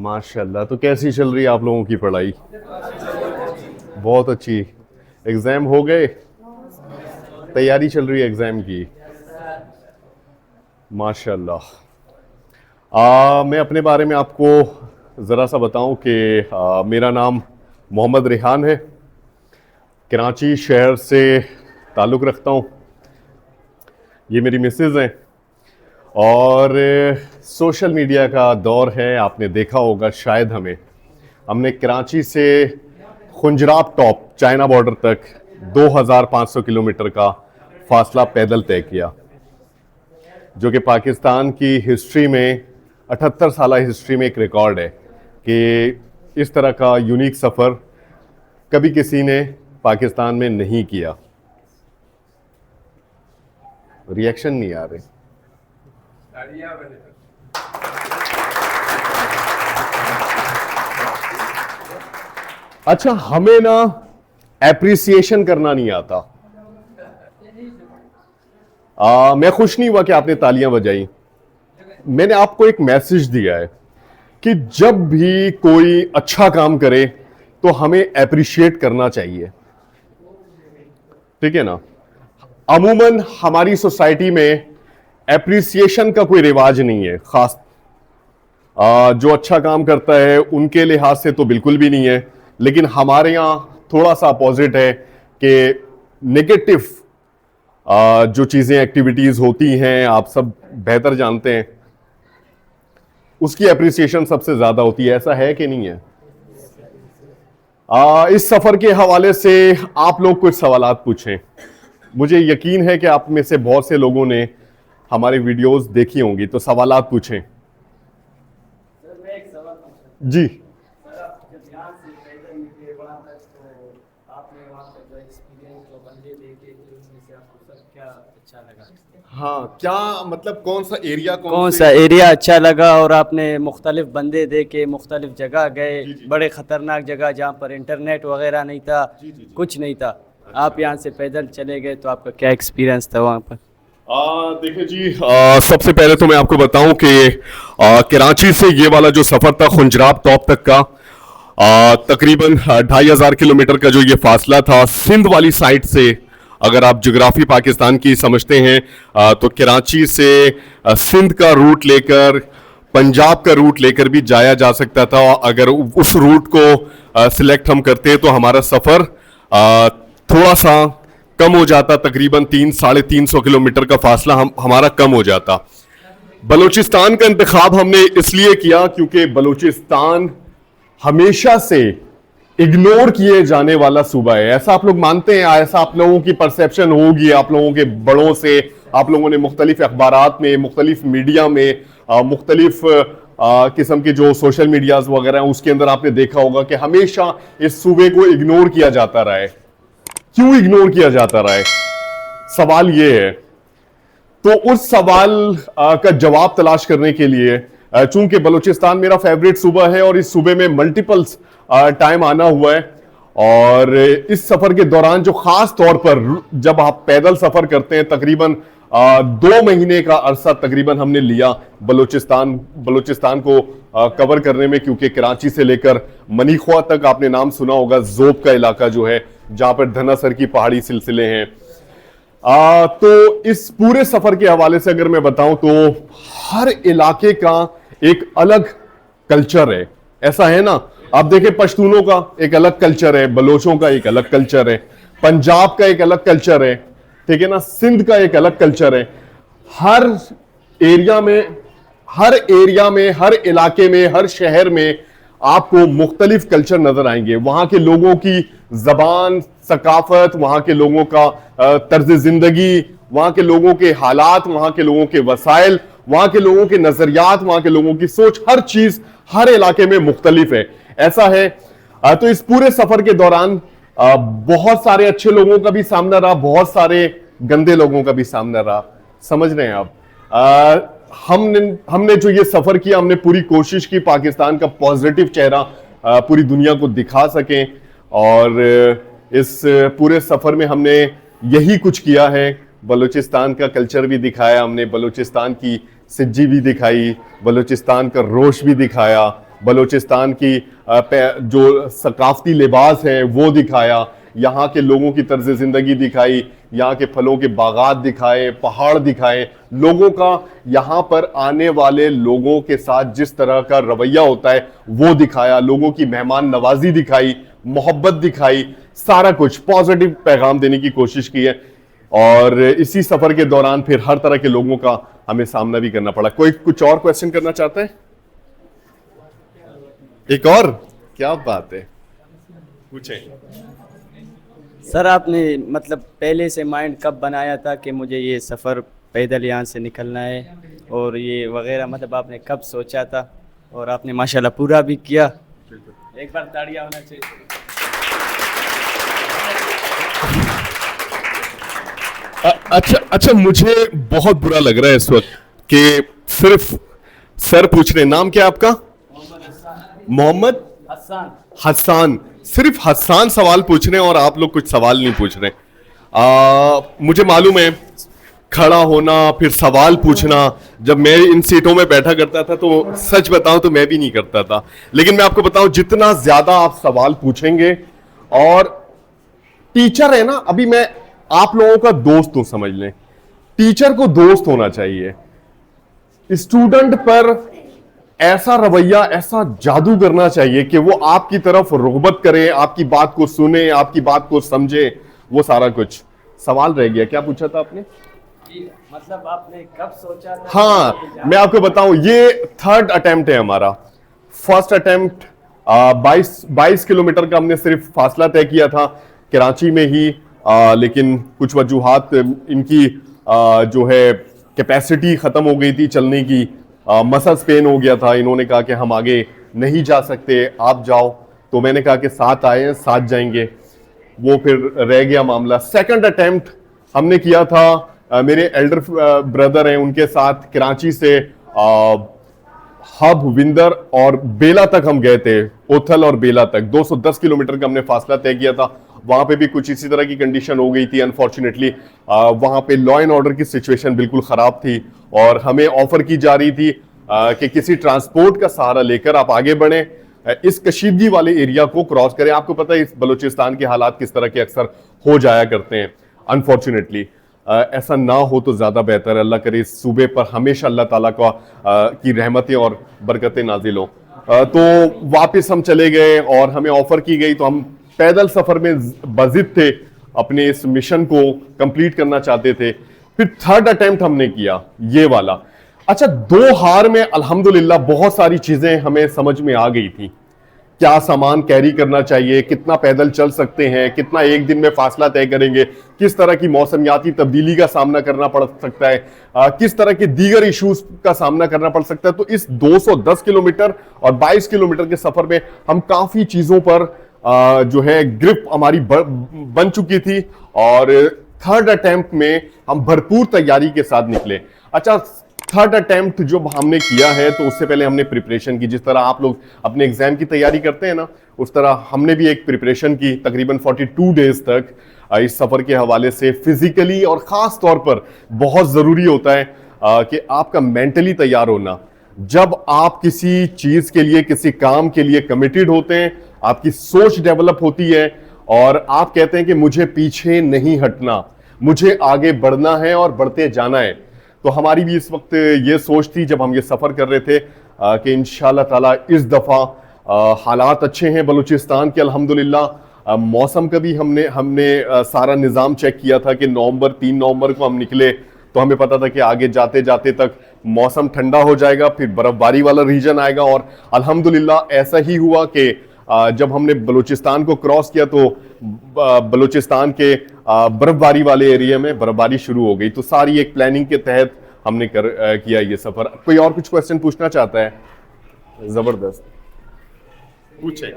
माशाल्लाह। तो कैसी चल रही है आप लोगों की पढ़ाई? बहुत अच्छी। एग्जाम हो गए? तैयारी चल रही है एग्जाम की? माशाल्लाह। मैं अपने बारे में आपको ज़रा सा बताऊं कि मेरा नाम मोहम्मद रेहान है। कराची शहर से ताल्लुक़ रखता हूं। ये मेरी मिसेज़ हैं और सोशल मीडिया का दौर है, आपने देखा होगा शायद। हमने कराची से खुंजराब टॉप चाइना बॉर्डर तक 2500 किलोमीटर का फासला पैदल तय किया, जो कि पाकिस्तान की हिस्ट्री में 78 साल हिस्ट्री में एक रिकॉर्ड है कि इस तरह का यूनिक सफ़र कभी किसी ने पाकिस्तान में नहीं किया। रिएक्शन नहीं आ रहे। अच्छा, हमें ना एप्रिसिएशन करना नहीं आता। मैं खुश नहीं हुआ कि आपने तालियां बजाई। मैंने आपको एक मैसेज दिया है कि जब भी कोई अच्छा काम करे तो हमें एप्रिशिएट करना चाहिए, ठीक है ना। अमूमन हमारी सोसाइटी में एप्रिसिएशन का कोई रिवाज नहीं है, खास जो अच्छा काम करता है उनके लिहाज से तो बिल्कुल भी नहीं है। लेकिन हमारे यहां थोड़ा सा अपोजिट है कि नेगेटिव जो चीजें एक्टिविटीज होती हैं, आप सब बेहतर जानते हैं, उसकी एप्रिसिएशन सबसे ज्यादा होती है। ऐसा है कि नहीं है? इस सफर के हवाले से आप लोग कुछ सवालात पूछें। मुझे यकीन है कि आप में से बहुत से लोगों ने हमारी वीडियोस देखी होंगी, तो सवालात पूछें। जी, हाँ, क्या मतलब कौन सा एरिया, कौन सा एरिया अच्छा लगा? और आपने मुख्तलिफ बंदे देखे, मुख्तलिफ जगह गए, बड़े ख़तरनाक जगह जहाँ पर इंटरनेट वगैरह नहीं था, कुछ नहीं था। आप यहाँ से पैदल चले गए, तो आपका क्या एक्सपीरियंस था वहाँ पर? देखिए जी, सबसे पहले तो मैं आपको बताऊं कि कराची से ये वाला जो सफ़र था खुंजराब टॉप तक का, तकरीबन 2500 किलोमीटर का जो ये फासला था, सिंध वाली साइड से, अगर आप ज्योग्राफी पाकिस्तान की समझते हैं तो कराची से सिंध का रूट लेकर, पंजाब का रूट लेकर भी जाया जा सकता था। अगर उस रूट को सिलेक्ट हम करते तो हमारा सफ़र थोड़ा सा कम हो जाता, तकरीबन 300-350 किलोमीटर का फासला हमारा कम हो जाता। बलूचिस्तान का इंतखाब हमने इसलिए किया क्योंकि बलूचिस्तान हमेशा से इग्नोर किए जाने वाला सूबा है। ऐसा आप लोग मानते हैं? ऐसा आप लोगों की परसेप्शन होगी, आप लोगों के बड़ों से, आप लोगों ने मुख्तलिफ अखबारात में, मुख्तलिफ मीडिया में, मुख्तलिफ किस्म के जो सोशल मीडियाज वगैरह हैं उसके अंदर आपने देखा होगा कि हमेशा इस सूबे को इग्नोर किया जाता रहा है। क्यों इग्नोर किया जाता रहा है? सवाल यह है। तो उस सवाल का जवाब तलाश करने के लिए, चूंकि बलूचिस्तान मेरा फेवरेट सूबा है और इस सूबे में मल्टीपल टाइम आना हुआ है, और इस सफर के दौरान जो खास तौर पर जब आप पैदल सफर करते हैं, तकरीबन 2 महीने का अरसा तकरीबन हमने लिया बलूचिस्तान को कवर करने में, क्योंकि कराची से लेकर मनीख्वा तक आपने नाम सुना होगा, जोब का इलाका जो है जहां पर धनासर की पहाड़ी सिलसिले हैं। तो इस पूरे सफर के हवाले से अगर मैं बताऊं तो हर इलाके का एक अलग कल्चर है। ऐसा है ना, आप देखें पश्तूनों का एक अलग कल्चर है, बलोचों का एक अलग कल्चर है, पंजाब का एक अलग कल्चर है, ठीक है ना, सिंध का एक अलग कल्चर है। हर एरिया में, हर इलाके में, हर शहर में आपको मुख्तलिफ कल्चर नजर आएंगे। वहां के लोगों की जबान, सकाफत, वहां के लोगों का तर्ज जिंदगी, वहां के लोगों के हालात, वहां के लोगों के वसाइल, वहां के लोगों के नजरियात, वहां के लोगों की सोच, हर चीज हर इलाके में मुख्तलिफ है। ऐसा है। तो इस पूरे सफर के दौरान बहुत सारे अच्छे लोगों का भी सामना रहा, बहुत सारे गंदे लोगों का भी सामना रहा। समझ रहे हैं आप? हमने जो ये सफर किया, हमने पूरी कोशिश की पाकिस्तान का पॉजिटिव चेहरा पूरी दुनिया को दिखा सकें, और इस पूरे सफर में हमने यही कुछ किया है। बलूचिस्तान का कल्चर भी दिखाया हमने, बलूचिस्तान की सिज्जी भी दिखाई, बलूचिस्तान का रोश भी दिखाया, बलूचिस्तान की जो सकाफती लिबास है वो दिखाया, यहाँ के लोगों की तर्ज जिंदगी दिखाई, यहाँ के फलों के बागात दिखाए, पहाड़ दिखाए, लोगों का यहाँ पर आने वाले लोगों के साथ जिस तरह का रवैया होता है वो दिखाया, लोगों की मेहमान नवाजी दिखाई, मोहब्बत दिखाई, सारा कुछ पॉजिटिव पैगाम देने की कोशिश की है। और इसी सफर के दौरान फिर हर तरह के लोगों का हमें सामना भी करना पड़ा। कोई कुछ और क्वेश्चन करना चाहता है? एक और? क्या बात है, पूछें। सर आपने मतलब पहले से माइंड कब बनाया था कि मुझे ये सफ़र पैदल यहाँ से निकलना है और ये वगैरह, मतलब आपने कब सोचा था और आपने माशाल्लाह पूरा भी किया? एक बार ताड़ियाँ होना चाहिए। अच्छा, मुझे बहुत बुरा लग रहा है इस वक्त कि सिर्फ सर पूछ रहे। नाम क्या है आपका? मोहम्मद हसन। सिर्फ हसन सवाल पूछ रहे हैं और आप लोग कुछ सवाल नहीं पूछ रहे। मुझे मालूम है खड़ा होना फिर सवाल पूछना, जब मैं इन सीटों में बैठा करता था तो सच बताऊं तो मैं भी नहीं करता था। लेकिन मैं आपको बताऊं, जितना ज्यादा आप सवाल पूछेंगे, और टीचर है ना, अभी मैं आप लोगों का दोस्त हूं, समझ लें, टीचर को दोस्त होना चाहिए। स्टूडेंट पर ऐसा रवैया, ऐसा जादू करना चाहिए कि वो आपकी तरफ रुग़बत करे, आपकी बात को सुने, आपकी बात को समझे, वो सारा कुछ। सवाल रह गया, क्या पूछा था आपने? मतलब आपने कब सोचा था? हाँ, मैं आपको बताऊं, ये थर्ड अटेम्प्ट है हमारा। फर्स्ट अटेम्प्ट 22 किलोमीटर का हमने सिर्फ फासला तय किया था कराची में ही, लेकिन कुछ वजूहात, इनकी जो है कैपेसिटी खत्म हो गई थी चलने की, मसल स्पेन हो गया था, इन्होंने कहा कि हम आगे नहीं जा सकते, आप जाओ। तो मैंने कहा कि साथ आए हैं, साथ जाएंगे, वो फिर रह गया मामला। सेकंड अटेम्प्ट हमने किया था, मेरे एल्डर ब्रदर हैं, उनके साथ कराची से हब, विंदर और बेला तक हम गए थे, ओथल और बेला तक 210 किलोमीटर का हमने फासला तय किया था। वहां पे भी कुछ इसी तरह की कंडीशन हो गई थी अनफॉर्चुनेटली। वहां पे लॉ एंड ऑर्डर की सिचुएशन बिल्कुल खराब थी और हमें ऑफर की जा रही थी कि किसी ट्रांसपोर्ट का सहारा लेकर आप आगे बढ़े, इस कशीदगी वाले एरिया को क्रॉस करें। आपको पता है इस बलूचिस्तान के हालात किस तरह के अक्सर हो जाया करते हैं अनफॉर्चुनेटली। ऐसा ना हो तो ज्यादा बेहतर है। अल्लाह करे इस सूबे पर हमेशा अल्लाह ताला का की रहमतें और बरकतें नाजिल हो। तो वापस हम चले गए और हमें ऑफर की गई, तो हम पैदल सफर में बजिद थे, अपने इस मिशन को कंप्लीट करना चाहते थे। फिर थर्ड अटेम्प्ट हमने किया ये वाला। अच्छा, 2 हार में अल्हम्दुलिल्लाह बहुत सारी चीजें हमें समझ में आ गई थी। क्या सामान कैरी करना चाहिए, कितना पैदल चल सकते हैं, कितना एक दिन में फासला तय करेंगे, किस तरह की मौसमियाती तब्दीली का सामना करना पड़ सकता है, किस तरह के दीगर इश्यूज का सामना करना पड़ सकता है। तो इस 210 किलोमीटर और 22 किलोमीटर के सफर में हम काफी चीजों पर जो है ग्रिप हमारी बन चुकी थी और थर्ड अटेम्प्ट में हम भरपूर तैयारी के साथ निकले। अच्छा, थर्ड अटेम्प्ट जो हमने किया है तो उससे पहले हमने प्रिपरेशन की। जिस तरह आप लोग अपने एग्जाम की तैयारी करते हैं ना, उस तरह हमने भी एक प्रिपरेशन की तकरीबन 42 डेज तक। इस सफर के हवाले से फिजिकली और खास तौर पर बहुत जरूरी होता है कि आपका मेंटली तैयार होना। जब आप किसी चीज के लिए, किसी काम के लिए कमिटेड होते हैं, आपकी सोच डेवलप होती है और आप कहते हैं कि मुझे पीछे नहीं हटना, मुझे आगे बढ़ना है और बढ़ते जाना है। तो हमारी भी इस वक्त ये सोच थी जब हम ये सफर कर रहे थे कि इंशाल्लाह ताला इस दफा हालात अच्छे हैं बलूचिस्तान के अल्हम्दुलिल्लाह। मौसम का भी हमने सारा निज़ाम चेक किया था कि 3 नवंबर को हम निकले तो हमें पता था कि आगे जाते जाते तक मौसम ठंडा हो जाएगा, फिर बर्फबारी वाला रीजन आएगा। और अल्हम्दुलिल्लाह ऐसा ही हुआ कि जब हमने बलूचिस्तान को क्रॉस किया तो बलूचिस्तान के बर्फबारी वाले एरिया में बर्फबारी शुरू हो गई। तो सारी एक प्लानिंग के तहत हमने किया ये सफर। कोई और कुछ क्वेश्चन पूछना चाहता है? जबरदस्त, पूछे।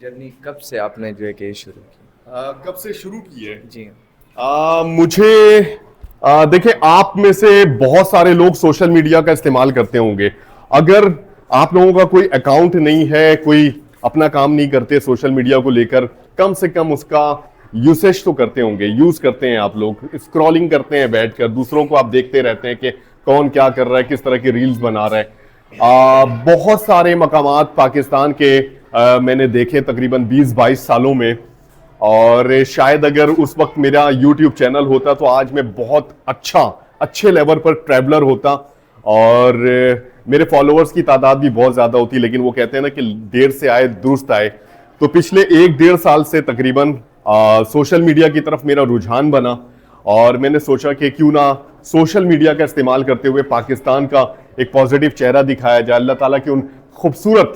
जर्नी कब से आपने जो है कि शुरू की? कब से शुरू की है? जी मुझे देखिए, आप में से बहुत सारे लोग सोशल मीडिया का इस्तेमाल करते होंगे। अगर आप लोगों का कोई अकाउंट नहीं है, कोई अपना काम नहीं करते सोशल मीडिया को लेकर, कम से कम उसका यूसेज तो करते होंगे, यूज करते हैं आप लोग, स्क्रॉलिंग करते हैं बैठकर, दूसरों को आप देखते रहते हैं कि कौन क्या कर रहा है, किस तरह की रील्स बना रहा है। बहुत सारे मकामात पाकिस्तान के मैंने देखे तकरीबन 20-22 सालों में, और शायद अगर उस वक्त मेरा YouTube चैनल होता तो आज मैं बहुत अच्छे लेवल पर ट्रैवलर होता, और मेरे फॉलोअर्स की तादाद भी बहुत ज़्यादा होती। लेकिन वो कहते हैं ना कि देर से आए दुरुस्त आए, तो पिछले 1-1.5 साल से तकरीबन सोशल मीडिया की तरफ मेरा रुझान बना, और मैंने सोचा कि क्यों ना सोशल मीडिया का इस्तेमाल करते हुए पाकिस्तान का एक पॉजिटिव चेहरा दिखाया जाए, अल्लाह ताला के उन खूबसूरत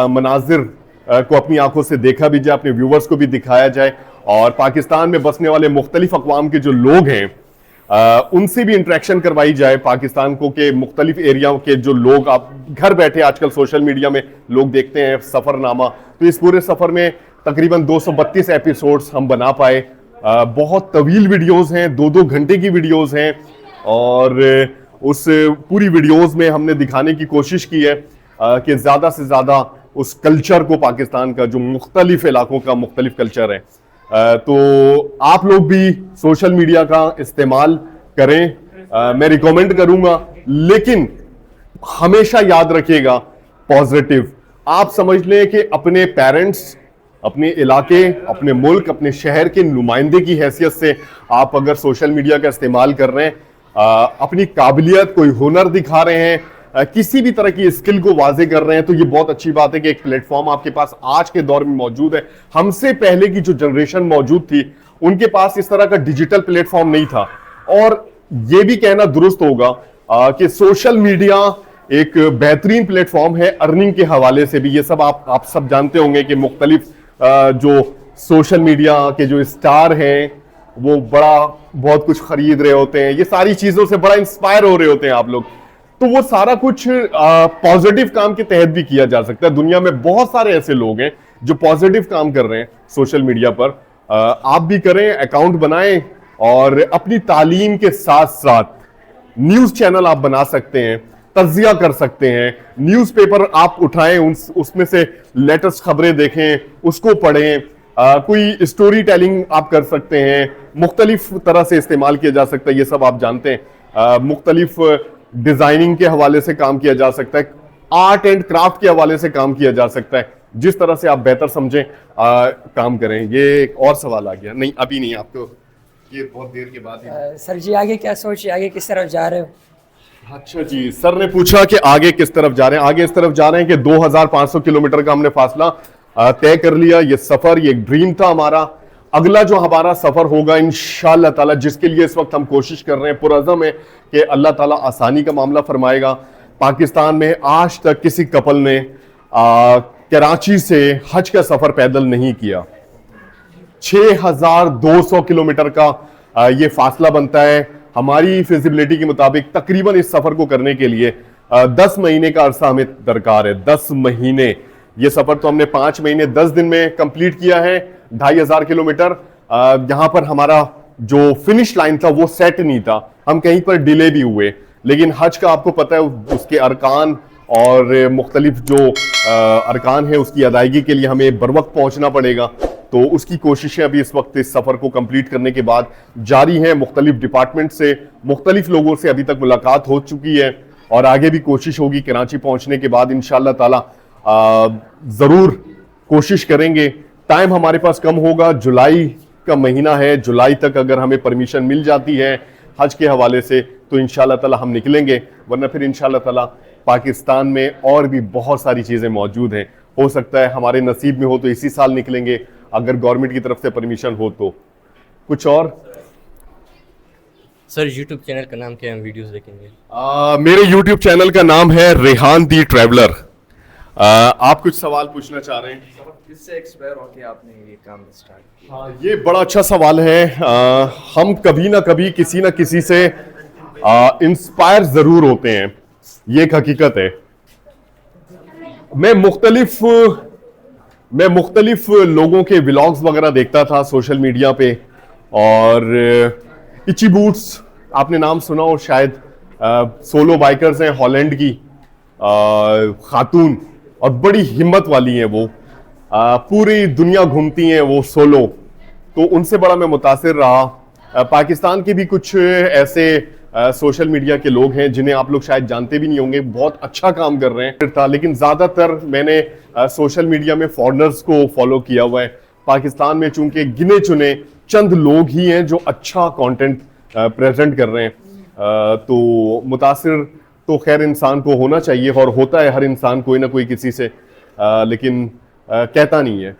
मनाजिर को अपनी आंखों से देखा भी जाए, अपने व्यूवर्स को भी दिखाया जाए, और पाकिस्तान में बसने वाले मुख्तलिफ अक़वाम के जो लोग हैं उनसे भी इंटरेक्शन करवाई जाए पाकिस्तान को, के मुख्तलिफ एरिया के जो लोग, आप घर बैठे आजकल सोशल मीडिया में लोग देखते हैं सफ़रनामा, तो इस पूरे सफ़र में तकरीबन 232 एपिसोड्स हम बना पाए। बहुत तवील वीडियोस हैं, 2-2 घंटे की वीडियोस हैं, और उस पूरी वीडियोस में हमने दिखाने की कोशिश की है कि ज़्यादा से ज़्यादा उस कल्चर को, पाकिस्तान का जो मुख्तलिफ इलाकों का मुख्तलिफ कल्चर है, तो आप लोग भी सोशल मीडिया का इस्तेमाल करें, मैं रिकमेंड करूंगा, लेकिन हमेशा याद रखिएगा पॉजिटिव। आप समझ लें कि अपने पेरेंट्स, अपने इलाके, अपने मुल्क, अपने शहर के नुमाइंदे की हैसियत से आप अगर सोशल मीडिया का इस्तेमाल कर रहे हैं, अपनी काबिलियत, कोई हुनर दिखा रहे हैं, किसी भी तरह की स्किल को वाजे कर रहे हैं, तो ये बहुत अच्छी बात है कि एक प्लेटफॉर्म आपके पास आज के दौर में मौजूद है। हमसे पहले की जो जनरेशन मौजूद थी उनके पास इस तरह का डिजिटल प्लेटफॉर्म नहीं था, और ये भी कहना दुरुस्त होगा कि सोशल मीडिया एक बेहतरीन प्लेटफॉर्म है अर्निंग के हवाले से भी। ये सब आप सब जानते होंगे कि मुख्तलिफ जो सोशल मीडिया के जो स्टार हैं वो बहुत कुछ खरीद रहे होते हैं, ये सारी चीजों से बड़ा इंस्पायर हो रहे होते हैं आप लोग, तो वो सारा कुछ पॉजिटिव काम के तहत भी किया जा सकता है। दुनिया में बहुत सारे ऐसे लोग हैं जो पॉजिटिव काम कर रहे हैं सोशल मीडिया पर, आप भी करें, अकाउंट बनाएं, और अपनी तालीम के साथ साथ न्यूज चैनल आप बना सकते हैं, तज्जिया कर सकते हैं, न्यूज़पेपर आप उठाएं, उसमें से लेटेस्ट खबरें देखें, उसको पढ़ें, कोई स्टोरी टेलिंग आप कर सकते हैं, मुख्तलिफ तरह से इस्तेमाल किया जा सकता है, ये सब आप जानते हैं। मुख्तलिफ डिजाइनिंग के हवाले से काम किया जा सकता है, आर्ट एंड क्राफ्ट के हवाले से काम किया जा सकता है, जिस तरह से आप बेहतर समझें काम करें। ये एक और सवाल आ गया, नहीं अभी नहीं, आपको ये बहुत देर के बाद ही। सर जी आगे क्या सोच, आगे किस तरफ जा रहे हो? अच्छा जी, सर ने पूछा कि आगे किस तरफ जा रहे हैं। आगे इस तरफ जा रहे हैं कि 2500 किलोमीटर का हमने फासला तय कर लिया। ये सफर, ये एक ड्रीम था हमारा। अगला जो हमारा सफर होगा इंशाअल्लाह ताला, जिसके लिए इस वक्त हम कोशिश कर रहे हैं, पुरअज़्म है कि अल्लाह ताला आसानी का मामला फरमाएगा। पाकिस्तान में आज तक किसी कपल ने कराची से हज का सफर पैदल नहीं किया। 6200 किलोमीटर का ये फासला बनता है। हमारी फिजिबिलिटी के मुताबिक तकरीबन इस सफर को करने के लिए 10 महीने का अरसा हमें दरकार है। 10 महीने, ये सफर तो हमने 5 महीने 10 दिन में कंप्लीट किया है, 2500 किलोमीटर। यहां पर हमारा जो फिनिश लाइन था वो सेट नहीं था, हम कहीं पर डिले भी हुए। लेकिन हज का आपको पता है उसके अरकान और मुख्तलिफ जो अरकान है उसकी अदायगी के लिए हमें बर वक्त पहुंचना पड़ेगा। तो उसकी कोशिशें अभी इस वक्त इस सफ़र को कंप्लीट करने के बाद जारी हैं। मुख्तलिफ डिपार्टमेंट से, मुख्तलिफ लोगों से अभी तक मुलाकात हो चुकी है, और आगे भी कोशिश होगी। कराची पहुंचने के बाद इंशाअल्लाह ताला ज़रूर कोशिश करेंगे। टाइम हमारे पास कम होगा, जुलाई का महीना है, जुलाई तक अगर हमें परमिशन मिल जाती है हज के हवाले से तो इंशाअल्लाह ताला हम निकलेंगे, वरना फिर इंशाअल्लाह ताला पाकिस्तान में और भी बहुत सारी चीज़ें मौजूद हैं। हो सकता है हमारे नसीब में हो तो इसी साल निकलेंगे, अगर गवर्नमेंट की तरफ से परमिशन हो तो। कुछ और सर यूट्यूब चैनल का नाम क्या है, हम वीडियोस देखेंगे? मेरे यूट्यूब चैनल का नाम है रेहान दी ट्रैवलर। आप कुछ सवाल पूछना चाह रहे हैं? किससे एक्सपायर होके आपने ये काम स्टार्ट किया? हाँ, ये बड़ा अच्छा सवाल है। हम कभी ना कभी किसी ना किसी से इंस्पायर जरूर होते हैं, ये एक हकीकत है। मैं मुख्तलिफ लोगों के व्लॉग्स वगैरह देखता था सोशल मीडिया पे, और इची बूट्स आपने नाम सुना हो शायद, सोलो बाइकर्स हैं हॉलैंड की खातून, और बड़ी हिम्मत वाली हैं वो, पूरी दुनिया घूमती हैं वो सोलो, तो उनसे बड़ा मैं मुतासिर रहा। पाकिस्तान के भी कुछ ऐसे सोशल मीडिया के लोग हैं जिन्हें आप लोग शायद जानते भी नहीं होंगे, बहुत अच्छा काम कर रहे हैं था, लेकिन ज़्यादातर मैंने सोशल मीडिया में फॉरेनर्स को फॉलो किया हुआ है। पाकिस्तान में चूंकि गिने चुने चंद लोग ही हैं जो अच्छा कंटेंट प्रेजेंट कर रहे हैं, तो मुतासिर तो खैर इंसान को होना चाहिए और होता है हर इंसान कोई ना कोई किसी से, लेकिन कहता नहीं है।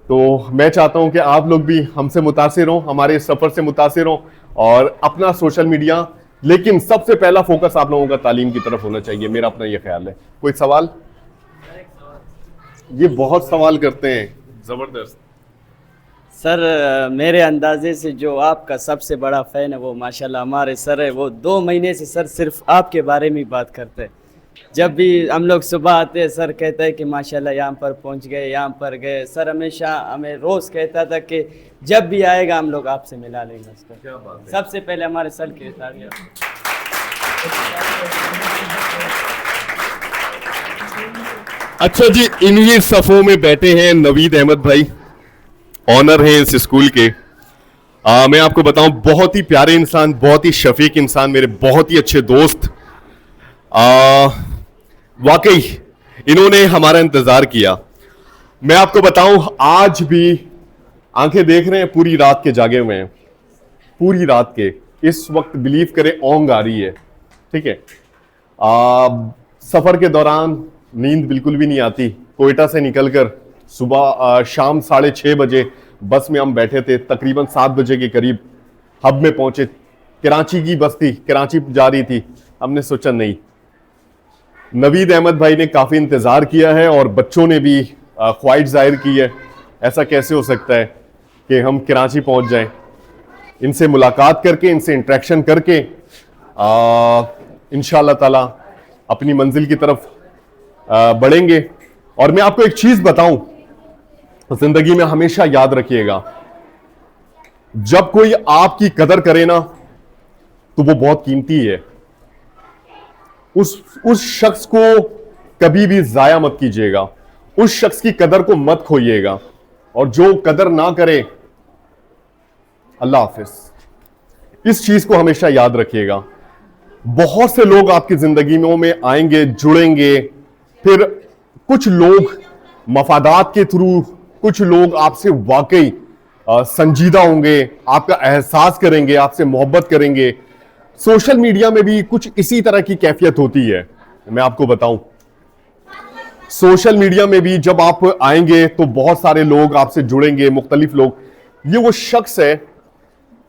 तो मैं चाहता हूं कि आप लोग भी हमसे मुतासिर हों, हमारे इस सफ़र से मुतासिर हों और अपना सोशल मीडिया, लेकिन सबसे पहला फोकस आप लोगों का तालीम की तरफ होना चाहिए, मेरा अपना ये ख्याल है। कोई सवाल? ये बहुत सवाल करते हैं, ज़बरदस्त। सर मेरे अंदाजे से जो आपका सबसे बड़ा फ़ैन है वो माशाल्लाह हमारे सर है, वो 2 महीने से सर सिर्फ आपके बारे में बात करते हैं। जब भी हम लोग सुबह आते हैं सर कहता है कि माशाल्लाह यहाँ पर पहुँच गए, यहाँ पर गए। सर हमेशा हमें रोज़ कहता था कि जब भी आएगा हम लोग आपसे मिला लेंगे उसको। क्या बात है। सबसे पहले हमारे सर के तालियां। अच्छा जी, इन्हीं सफ़ों में बैठे हैं नवीद अहमद भाई, ऑनर हैं इस स्कूल के। मैं आपको बताऊं, बहुत ही प्यारे इंसान, बहुत ही शफीक इंसान, मेरे बहुत ही अच्छे दोस्त। वाकई इन्होंने हमारा इंतजार किया। मैं आपको बताऊं, आज भी आंखें देख रहे हैं, पूरी रात के जागे हुए हैं, पूरी रात के। इस वक्त बिलीव करें ओंग आ रही है, ठीक है। सफर के दौरान नींद बिल्कुल भी नहीं आती। कोयटा से निकलकर सुबह शाम 6:30 बजे बस में हम बैठे थे, तकरीबन 7 बजे के करीब हब में पहुंचे। कराची की बस थी, कराची जा रही थी। हमने सोचा नहीं, नवीद अहमद भाई ने काफ़ी इंतज़ार किया है और बच्चों ने भी ख्वाहिश जाहिर की है। ऐसा कैसे हो सकता है कि हम कराची पहुंच जाएं, इनसे मुलाकात करके, इनसे इंटरेक्शन करके इंशाअल्लाह ताला अपनी मंजिल की तरफ बढ़ेंगे। और मैं आपको एक चीज़ बताऊं, जिंदगी में हमेशा याद रखिएगा, जब कोई आपकी कदर करे ना तो वो बहुत कीमती है। उस शख्स को कभी भी जाया मत कीजिएगा, उस शख्स की कदर को मत खोइएगा, और जो कदर ना करे, अल्लाह हाफिज। इस चीज को हमेशा याद रखिएगा। बहुत से लोग आपकी जिंदगी में आएंगे, जुड़ेंगे, फिर कुछ लोग मफादात के थ्रू, कुछ लोग आपसे वाकई संजीदा होंगे, आपका एहसास करेंगे, आपसे मोहब्बत करेंगे। सोशल मीडिया में भी कुछ इसी तरह की कैफियत होती है। मैं आपको बताऊं, सोशल मीडिया में भी जब आप आएंगे तो बहुत सारे लोग आपसे जुड़ेंगे, मुख्तलिफ लोग। ये वो शख्स है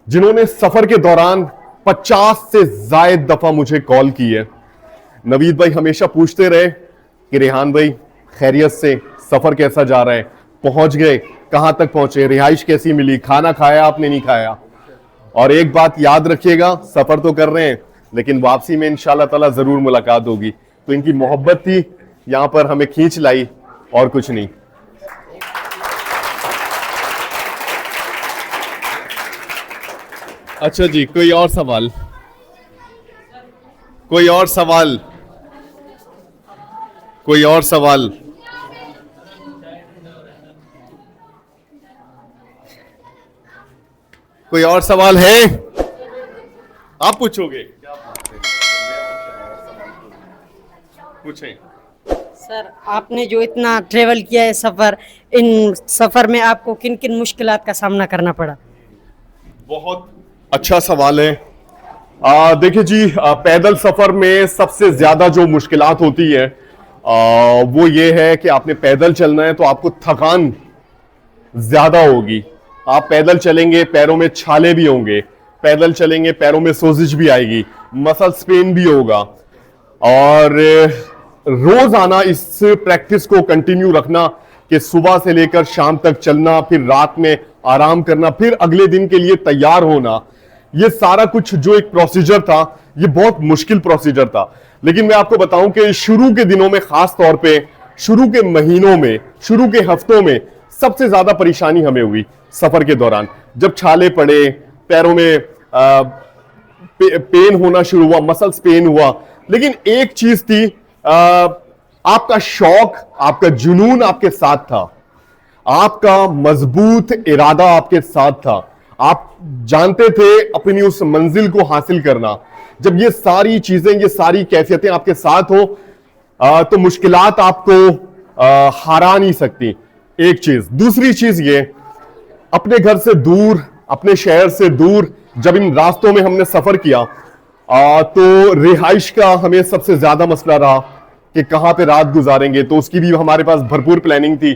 जिन्होंने सफर के दौरान 50 से ज्यादा दफा मुझे कॉल की है। नवीद भाई हमेशा पूछते रहे कि रेहान भाई खैरियत से, सफर कैसा जा रहा है, पहुंच गए, कहां तक पहुंचे, रिहाइश कैसी मिली, खाना खाया आपने, नहीं खाया। और एक बात याद रखिएगा, सफर तो कर रहे हैं लेकिन वापसी में इंशाअल्लाह ताला जरूर मुलाकात होगी। तो इनकी मोहब्बत थी, यहां पर हमें खींच लाई, और कुछ नहीं। अच्छा जी, कोई और सवाल? कोई और सवाल? कोई और सवाल? कोई और सवाल है? आप पूछोगे? पूछें। सर आपने जो इतना ट्रेवल किया है सफ़र, इन सफ़र में आपको किन किन मुश्किलात का सामना करना पड़ा? बहुत अच्छा सवाल है। देखिए जी, पैदल सफर में सबसे ज्यादा जो मुश्किलात होती है वो ये है कि आपने पैदल चलना है तो आपको थकान ज्यादा होगी। आप पैदल चलेंगे, पैरों में छाले भी होंगे, पैदल चलेंगे, पैरों में सोजिश भी आएगी, मसल स्पेन भी होगा। और रोज आना, इस प्रैक्टिस को कंटिन्यू रखना कि सुबह से लेकर शाम तक चलना, फिर रात में आराम करना, फिर अगले दिन के लिए तैयार होना, ये सारा कुछ जो एक प्रोसीजर था, ये बहुत मुश्किल प्रोसीजर था। लेकिन मैं आपको बताऊं कि शुरू के दिनों में, खास तौर पे शुरू के महीनों में, शुरू के हफ्तों में सबसे ज्यादा परेशानी हमें हुई सफर के दौरान। जब छाले पड़े, पैरों में पेन होना शुरू हुआ, मसल्स पेन हुआ। लेकिन एक चीज थी, आपका शौक, आपका जुनून आपके साथ था, आपका मजबूत इरादा आपके साथ था। आप जानते थे अपनी उस मंजिल को हासिल करना। जब ये सारी चीजें, ये सारी कैफियतें आपके साथ हो तो मुश्किलात आपको हरा नहीं सकती। एक चीज। दूसरी चीज ये, अपने घर से दूर, अपने शहर से दूर जब इन रास्तों में हमने सफर किया तो रिहाइश का हमें सबसे ज्यादा मसला रहा कि कहां पे रात गुजारेंगे। तो उसकी भी हमारे पास भरपूर प्लानिंग थी।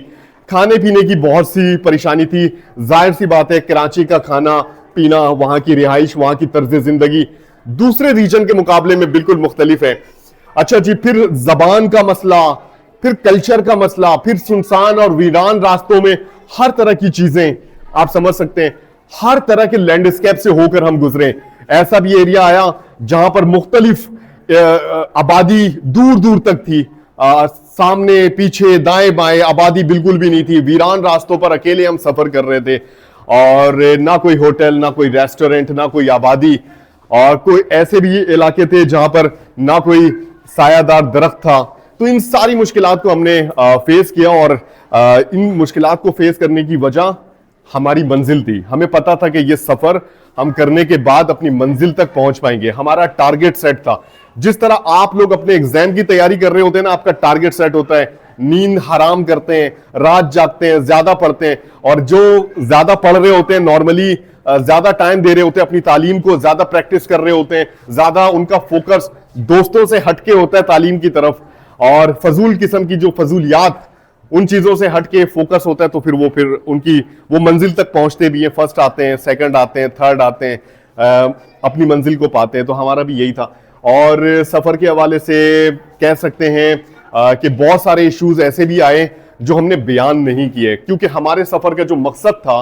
खाने पीने की बहुत सी परेशानी थी। जाहिर सी बात है, कराची का खाना पीना, वहां की रिहाइश, वहां की तर्ज जिंदगी दूसरे रीजन के मुकाबले में बिल्कुल मुख्तलिफ है। अच्छा जी, फिर जबान का मसला, फिर कल्चर का मसला, फिर सुनसान और वीरान रास्तों में हर तरह की चीजें आप समझ सकते हैं, हर तरह के लैंडस्केप से होकर हम गुजरे। ऐसा भी एरिया आया जहां पर मुख्तलिफ आबादी दूर दूर तक थी, सामने पीछे दाएं बाएं आबादी बिल्कुल भी नहीं थी। वीरान रास्तों पर अकेले हम सफर कर रहे थे और ना कोई होटल, ना कोई रेस्टोरेंट, ना कोई आबादी, और कोई ऐसे भी इलाके थे जहां पर ना कोई सायादार दरख्त था। तो इन सारी मुश्किलात को हमने फेस किया और इन मुश्किलात को फेस करने की वजह हमारी मंजिल थी। हमें पता था कि ये सफर हम करने के बाद अपनी मंजिल तक पहुंच पाएंगे। हमारा टारगेट सेट था। जिस तरह आप लोग अपने एग्जाम की तैयारी कर रहे होते हैं ना, आपका टारगेट सेट होता है, नींद हराम करते हैं, रात जागते हैं, ज्यादा पढ़ते हैं, और जो ज्यादा पढ़ रहे होते हैं नॉर्मली ज्यादा टाइम दे रहे होते हैं अपनी तालीम को, ज्यादा प्रैक्टिस कर रहे होते हैं, ज्यादा उनका फोकस दोस्तों से हटके होता है तालीम की तरफ, और फजूल किस्म की जो फजूलियात उन चीजों से हटके फोकस होता है, तो फिर उनकी वो मंजिल तक पहुंचते भी हैं। फर्स्ट आते हैं, सेकंड आते हैं, थर्ड आते हैं, अपनी मंजिल को पाते हैं। तो हमारा भी यही था। और सफर के हवाले से कह सकते हैं कि बहुत सारे इश्यूज ऐसे भी आए जो हमने बयान नहीं किए, क्योंकि हमारे सफर का जो मकसद था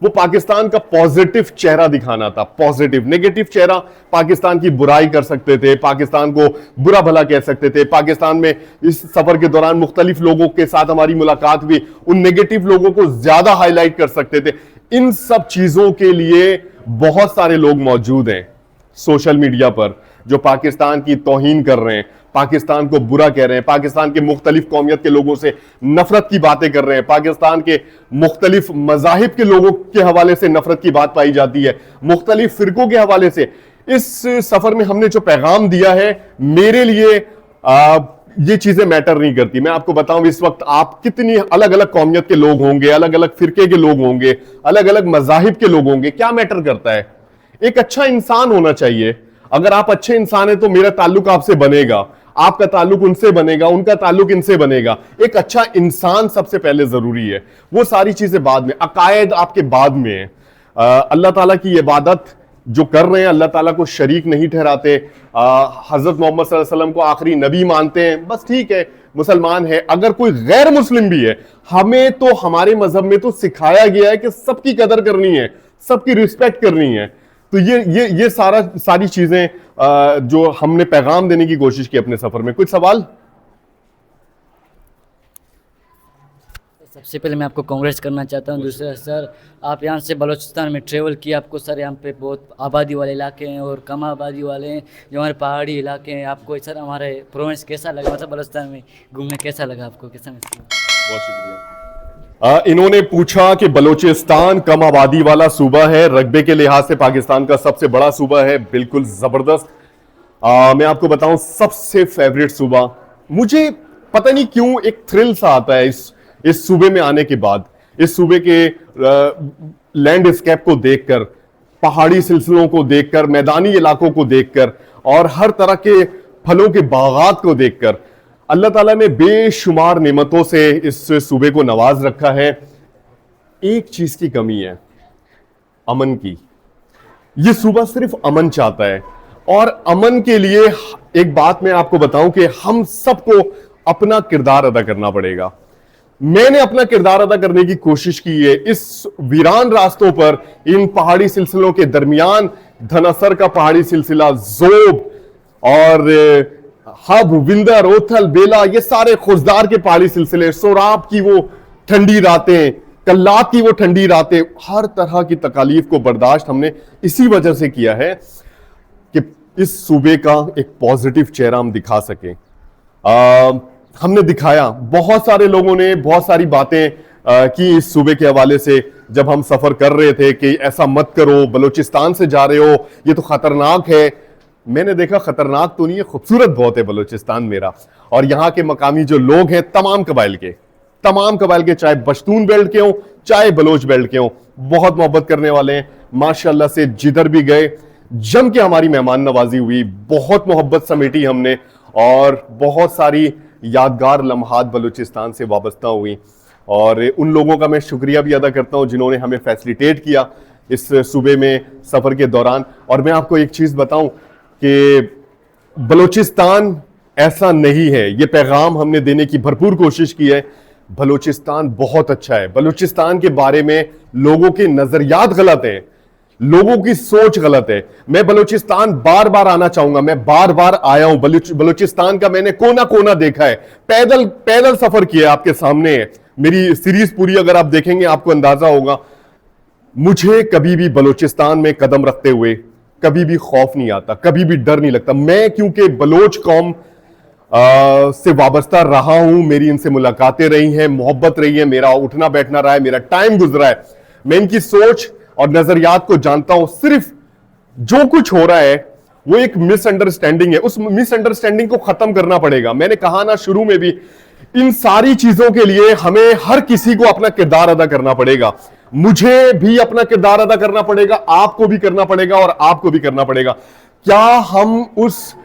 वो पाकिस्तान का पॉजिटिव चेहरा दिखाना था। पॉजिटिव, नेगेटिव चेहरा पाकिस्तान की बुराई कर सकते थे, पाकिस्तान को बुरा भला कह सकते थे। पाकिस्तान में इस सफर के दौरान मुख्तलिफ लोगों के साथ हमारी मुलाकात हुई, उन नेगेटिव लोगों को ज्यादा हाईलाइट कर सकते थे। इन सब चीजों के लिए बहुत सारे लोग मौजूद हैं सोशल मीडिया पर जो पाकिस्तान की तौहीन कर रहे हैं, पाकिस्तान को बुरा कह रहे हैं, पाकिस्तान के मुख्तलिफ कौमियत के लोगों से नफरत की बातें कर रहे हैं, पाकिस्तान के मुख्तलिफ मजाहिब के लोगों के हवाले से नफरत की बात पाई जाती है, मुख्तलिफ फिरकों के हवाले से। इस सफर में हमने जो पैगाम दिया है, मेरे लिए ये चीजें मैटर नहीं करती। मैं आपको बताऊं, इस वक्त आप कितनी अलग अलग कौमियत के लोग होंगे, अलग अलग फिरके के लोग होंगे, अलग अलग मजाहिब के लोग होंगे, क्या मैटर करता है? एक अच्छा इंसान होना चाहिए। अगर आप अच्छे इंसान हैं तो मेरा ताल्लुक आपसे बनेगा, आपका ताल्लुक उनसे बनेगा, उनका ताल्लुक इनसे बनेगा। एक अच्छा इंसान सबसे पहले जरूरी है, वो सारी चीजें बाद में, अकायद आपके बाद में है। अल्लाह ताला की इबादत जो कर रहे हैं, अल्लाह ताला को शरीक नहीं ठहराते, हजरत मोहम्मद सल्लल्लाहु अलैहि वसल्लम को आखिरी नबी मानते हैं, बस ठीक है, मुसलमान है। अगर कोई गैर मुस्लिम भी है, हमें तो हमारे मजहब में तो सिखाया गया है कि सबकी कदर करनी है, सबकी रिस्पेक्ट करनी है। तो ये सारी चीजें जो हमने पैगाम देने की कोशिश की अपने सफर में। कुछ सवाल? सबसे पहले मैं आपको कांग्रेस करना चाहता हूँ। दूसरा सर, आप यहाँ से बलूचिस्तान में ट्रेवल किया, आपको सर यहाँ पे बहुत आबादी वाले इलाके हैं और कम आबादी वाले हैं, जो हमारे पहाड़ी इलाके हैं। आपको सर हमारे प्रोविंस कैसा लगा, मतलब बलूचिस्तान में घूमने कैसा लगा आपको, कैसा महसूस? बहुत शुक्रिया। इन्होंने पूछा कि बलूचिस्तान कम आबादी वाला सूबा है, रकबे के लिहाज से पाकिस्तान का सबसे बड़ा सूबा है। बिल्कुल जबरदस्त। मैं आपको बताऊं, सबसे फेवरेट सूबा, मुझे पता नहीं क्यों एक थ्रिल सा आता है इस सूबे में आने के बाद, इस सूबे के लैंडस्केप को देखकर, पहाड़ी सिलसिलों को देखकर, मैदानी इलाकों को देखकर और हर तरह के फलों के बागात को देखकर। अल्लाह ताला ने बेशुमार नेमतों से इस सूबे को नवाज रखा है। एक चीज की कमी है, अमन की। यह सूबा सिर्फ अमन चाहता है, और अमन के लिए एक बात मैं आपको बताऊं कि हम सबको अपना किरदार अदा करना पड़ेगा। मैंने अपना किरदार अदा करने की कोशिश की है इस वीरान रास्तों पर, इन पहाड़ी सिलसिलों के दरमियान, धनासर का पहाड़ी सिलसिला, जोब और हब, विंदर, ओथल, बेला, ये सारे खुजदार के पहाड़ी सिलसिले, सोराब की वो ठंडी रातें, कल्लात की वो ठंडी रातें, हर तरह की तकालीफ को बर्दाश्त हमने इसी वजह से किया है कि इस सूबे का एक पॉजिटिव चेहरा हम दिखा सकें। हमने दिखाया, बहुत सारे लोगों ने बहुत सारी बातें की इस सूबे के हवाले से जब हम सफर कर रहे थे कि ऐसा मत करो, बलूचिस्तान से जा रहे हो, ये तो खतरनाक है। मैंने देखा खतरनाक तो नहीं है, खूबसूरत बहुत है बलूचिस्तान मेरा। और यहाँ के मकामी जो लोग हैं तमाम कबाइल के, चाहे पश्तून बेल्ट के हों चाहे बलोच बेल्ट के हों, बहुत मोहब्बत करने वाले हैं माशाल्लाह से। जिधर भी गए जम के हमारी मेहमान नवाजी हुई, बहुत मोहब्बत समेटी हमने और बहुत सारी यादगार लम्हात बलूचिस्तान से वाबस्ता हुई। और उन लोगों का मैं शुक्रिया भी अदा करता हूं जिन्होंने हमें फैसिलिटेट किया इस सूबे में सफ़र के दौरान। और मैं आपको एक चीज़ बताऊं कि बलूचिस्तान ऐसा नहीं है, ये पैगाम हमने देने की भरपूर कोशिश की है। बलूचिस्तान बहुत अच्छा है। बलूचिस्तान के बारे में लोगों के नज़रियात गलत हैं, लोगों की सोच गलत है। मैं बलूचिस्तान बार बार आना चाहूंगा, मैं बार बार आया हूं। बलूचिस्तान का मैंने कोना कोना देखा है, पैदल सफर किया, आपके सामने है। मेरी सीरीज पूरी अगर आप देखेंगे आपको अंदाजा होगा। मुझे कभी भी बलूचिस्तान में कदम रखते हुए कभी भी खौफ नहीं आता, कभी भी डर नहीं लगता। मैं क्योंकि बलोच कौम से वाबस्ता रहा हूं, मेरी इनसे मुलाकातें रही हैं, मोहब्बत रही है, मेरा उठना बैठना रहा है, मेरा टाइम गुजरा है, मैं इनकी सोच और नजरियात को जानता हूं। सिर्फ जो कुछ हो रहा है वो एक मिसअंडरस्टैंडिंग है, उस मिसअंडरस्टैंडिंग को खत्म करना पड़ेगा। मैंने कहा ना शुरू में भी, इन सारी चीजों के लिए हमें हर किसी को अपना किरदार अदा करना पड़ेगा। मुझे भी अपना किरदार अदा करना पड़ेगा, आपको भी करना पड़ेगा और आपको भी करना पड़ेगा। क्या हम उस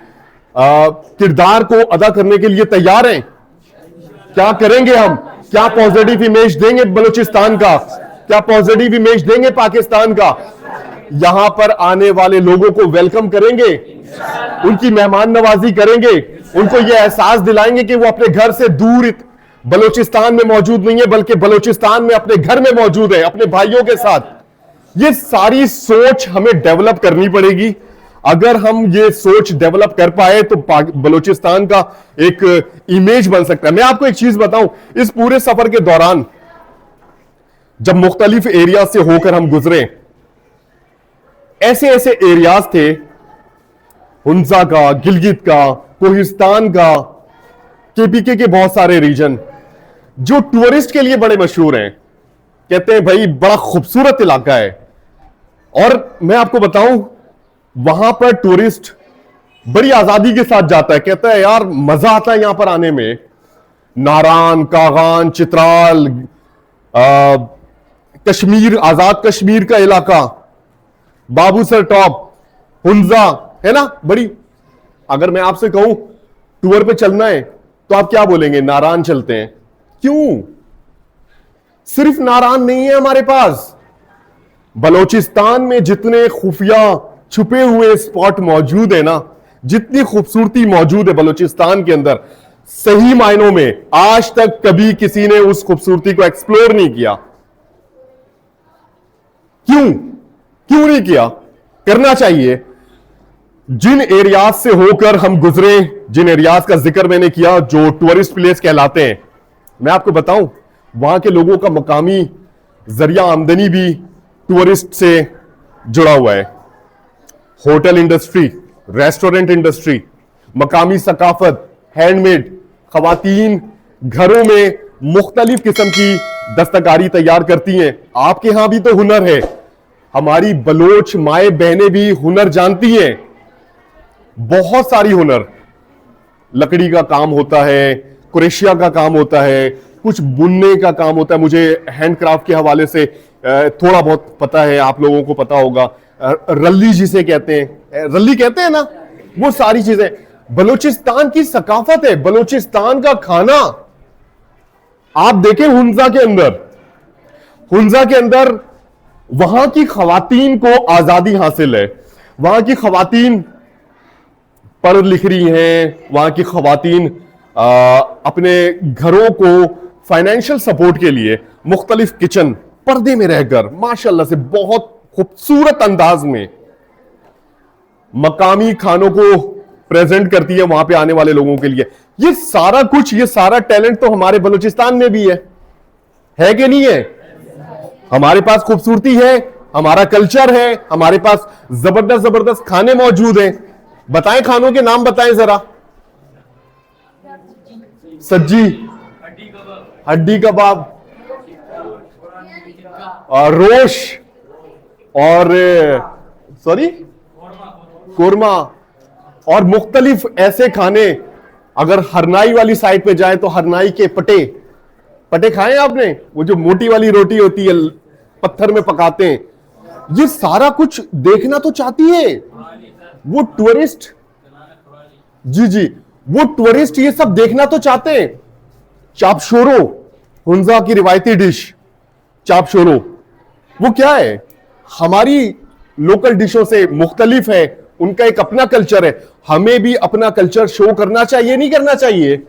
किरदार को अदा करने के लिए तैयार हैं? क्या करेंगे हम? क्या पॉजिटिव इमेज देंगे बलूचिस्तान का? क्या पॉजिटिव इमेज देंगे पाकिस्तान का? यहां पर आने वाले लोगों को वेलकम करेंगे, उनकी मेहमान नवाजी करेंगे, उनको यह एहसास दिलाएंगे कि वो अपने घर से दूर बलूचिस्तान में मौजूद नहीं है, बल्कि बलूचिस्तान में अपने घर में मौजूद है, अपने भाइयों के साथ। ये सारी सोच हमें डेवलप करनी पड़ेगी। अगर हम ये सोच डेवलप कर पाए तो बलूचिस्तान का एक इमेज बन सकता है। मैं आपको एक चीज बताऊं, इस पूरे सफर के दौरान जब मुख्तलिफ एरिया से होकर हम गुजरे, ऐसे ऐसे एरियाज थे, हुंजा का, गिलगित का, कोहिस्तान का, केपीके के बहुत सारे रीजन जो टूरिस्ट के लिए बड़े मशहूर हैं। कहते हैं भाई बड़ा खूबसूरत इलाका है। और मैं आपको बताऊं, वहां पर टूरिस्ट बड़ी आजादी के साथ जाता है, कहता है यार मजा आता है यहां पर आने में। नारान, कागान, चित्राल, कश्मीर, आजाद कश्मीर का इलाका, बाबूसर टॉप, हुंजा, है ना बड़ी। अगर मैं आपसे कहूं टूर पे चलना है तो आप क्या बोलेंगे? नारान चलते हैं। क्यों? सिर्फ नारान नहीं है हमारे पास, बलूचिस्तान में जितने खुफिया छुपे हुए स्पॉट मौजूद है ना, जितनी खूबसूरती मौजूद है बलूचिस्तान के अंदर, सही मायनों में आज तक कभी किसी ने उस खूबसूरती को एक्सप्लोर नहीं किया। क्यों नहीं किया? करना चाहिए। जिन एरियाज से होकर हम गुजरे, जिन एरियाज का जिक्र मैंने किया जो टूरिस्ट प्लेस कहलाते हैं, मैं आपको बताऊं वहां के लोगों का मकामी जरिया आमदनी भी टूरिस्ट से जुड़ा हुआ है। होटल इंडस्ट्री, रेस्टोरेंट इंडस्ट्री, मकामी सकाफत, हैंडमेड, खवातीन घरों में मुख्तलिफ किस्म की दस्तकारी तैयार करती हैं। आपके यहां भी तो हुनर है, हमारी बलोच माए बहनें भी हुनर जानती हैं, बहुत सारी हुनर। लकड़ी का काम होता है, क्रोशिया का काम होता है, कुछ बुनने का काम होता है। मुझे हैंडक्राफ्ट के हवाले से थोड़ा बहुत पता है, आप लोगों को पता होगा। रल्ली जिसे कहते हैं, रल्ली कहते हैं ना, वो सारी चीजें बलूचिस्तान की सकाफत है। बलूचिस्तान का खाना आप देखें, हुंजा के अंदर वहां की खवातीन को आजादी हासिल है। वहां की खवातीन पढ़ लिख रही हैं, वहां की खवातीन अपने घरों को फाइनेंशियल सपोर्ट के लिए मुख्तलिफ किचन पर्दे में रहकर माशाल्लाह से बहुत खूबसूरत अंदाज में मकामी खानों को प्रेजेंट करती है वहां पे आने वाले लोगों के लिए। ये सारा कुछ, ये सारा टैलेंट तो हमारे बलूचिस्तान में भी है कि नहीं है? हमारे पास खूबसूरती है, हमारा कल्चर है, हमारे पास जबरदस्त खाने मौजूद हैं। बताएं, खानों के नाम बताएं जरा। सज्जी, हड्डी कबाब, और रोश, और सॉरी कोरमा, और मुख्तलिफ ऐसे खाने, अगर हरनाई वाली साइड पे जाए तो हरनाई के पटे पटे खाए आपने, वो जो मोटी वाली रोटी होती है पत्थर में पकाते हैं, ये सारा कुछ देखना तो चाहती है वो टूरिस्ट। जी जी, वो टूरिस्ट ये सब देखना तो चाहते हैं। चापशोरो, हुंजा की रिवायती डिश चापशोरो, वो क्या है, हमारी लोकल डिशों से मुख्तलिफ है, उनका एक अपना कल्चर है। हमें भी अपना कल्चर शो करना चाहिए, नहीं करना चाहिए?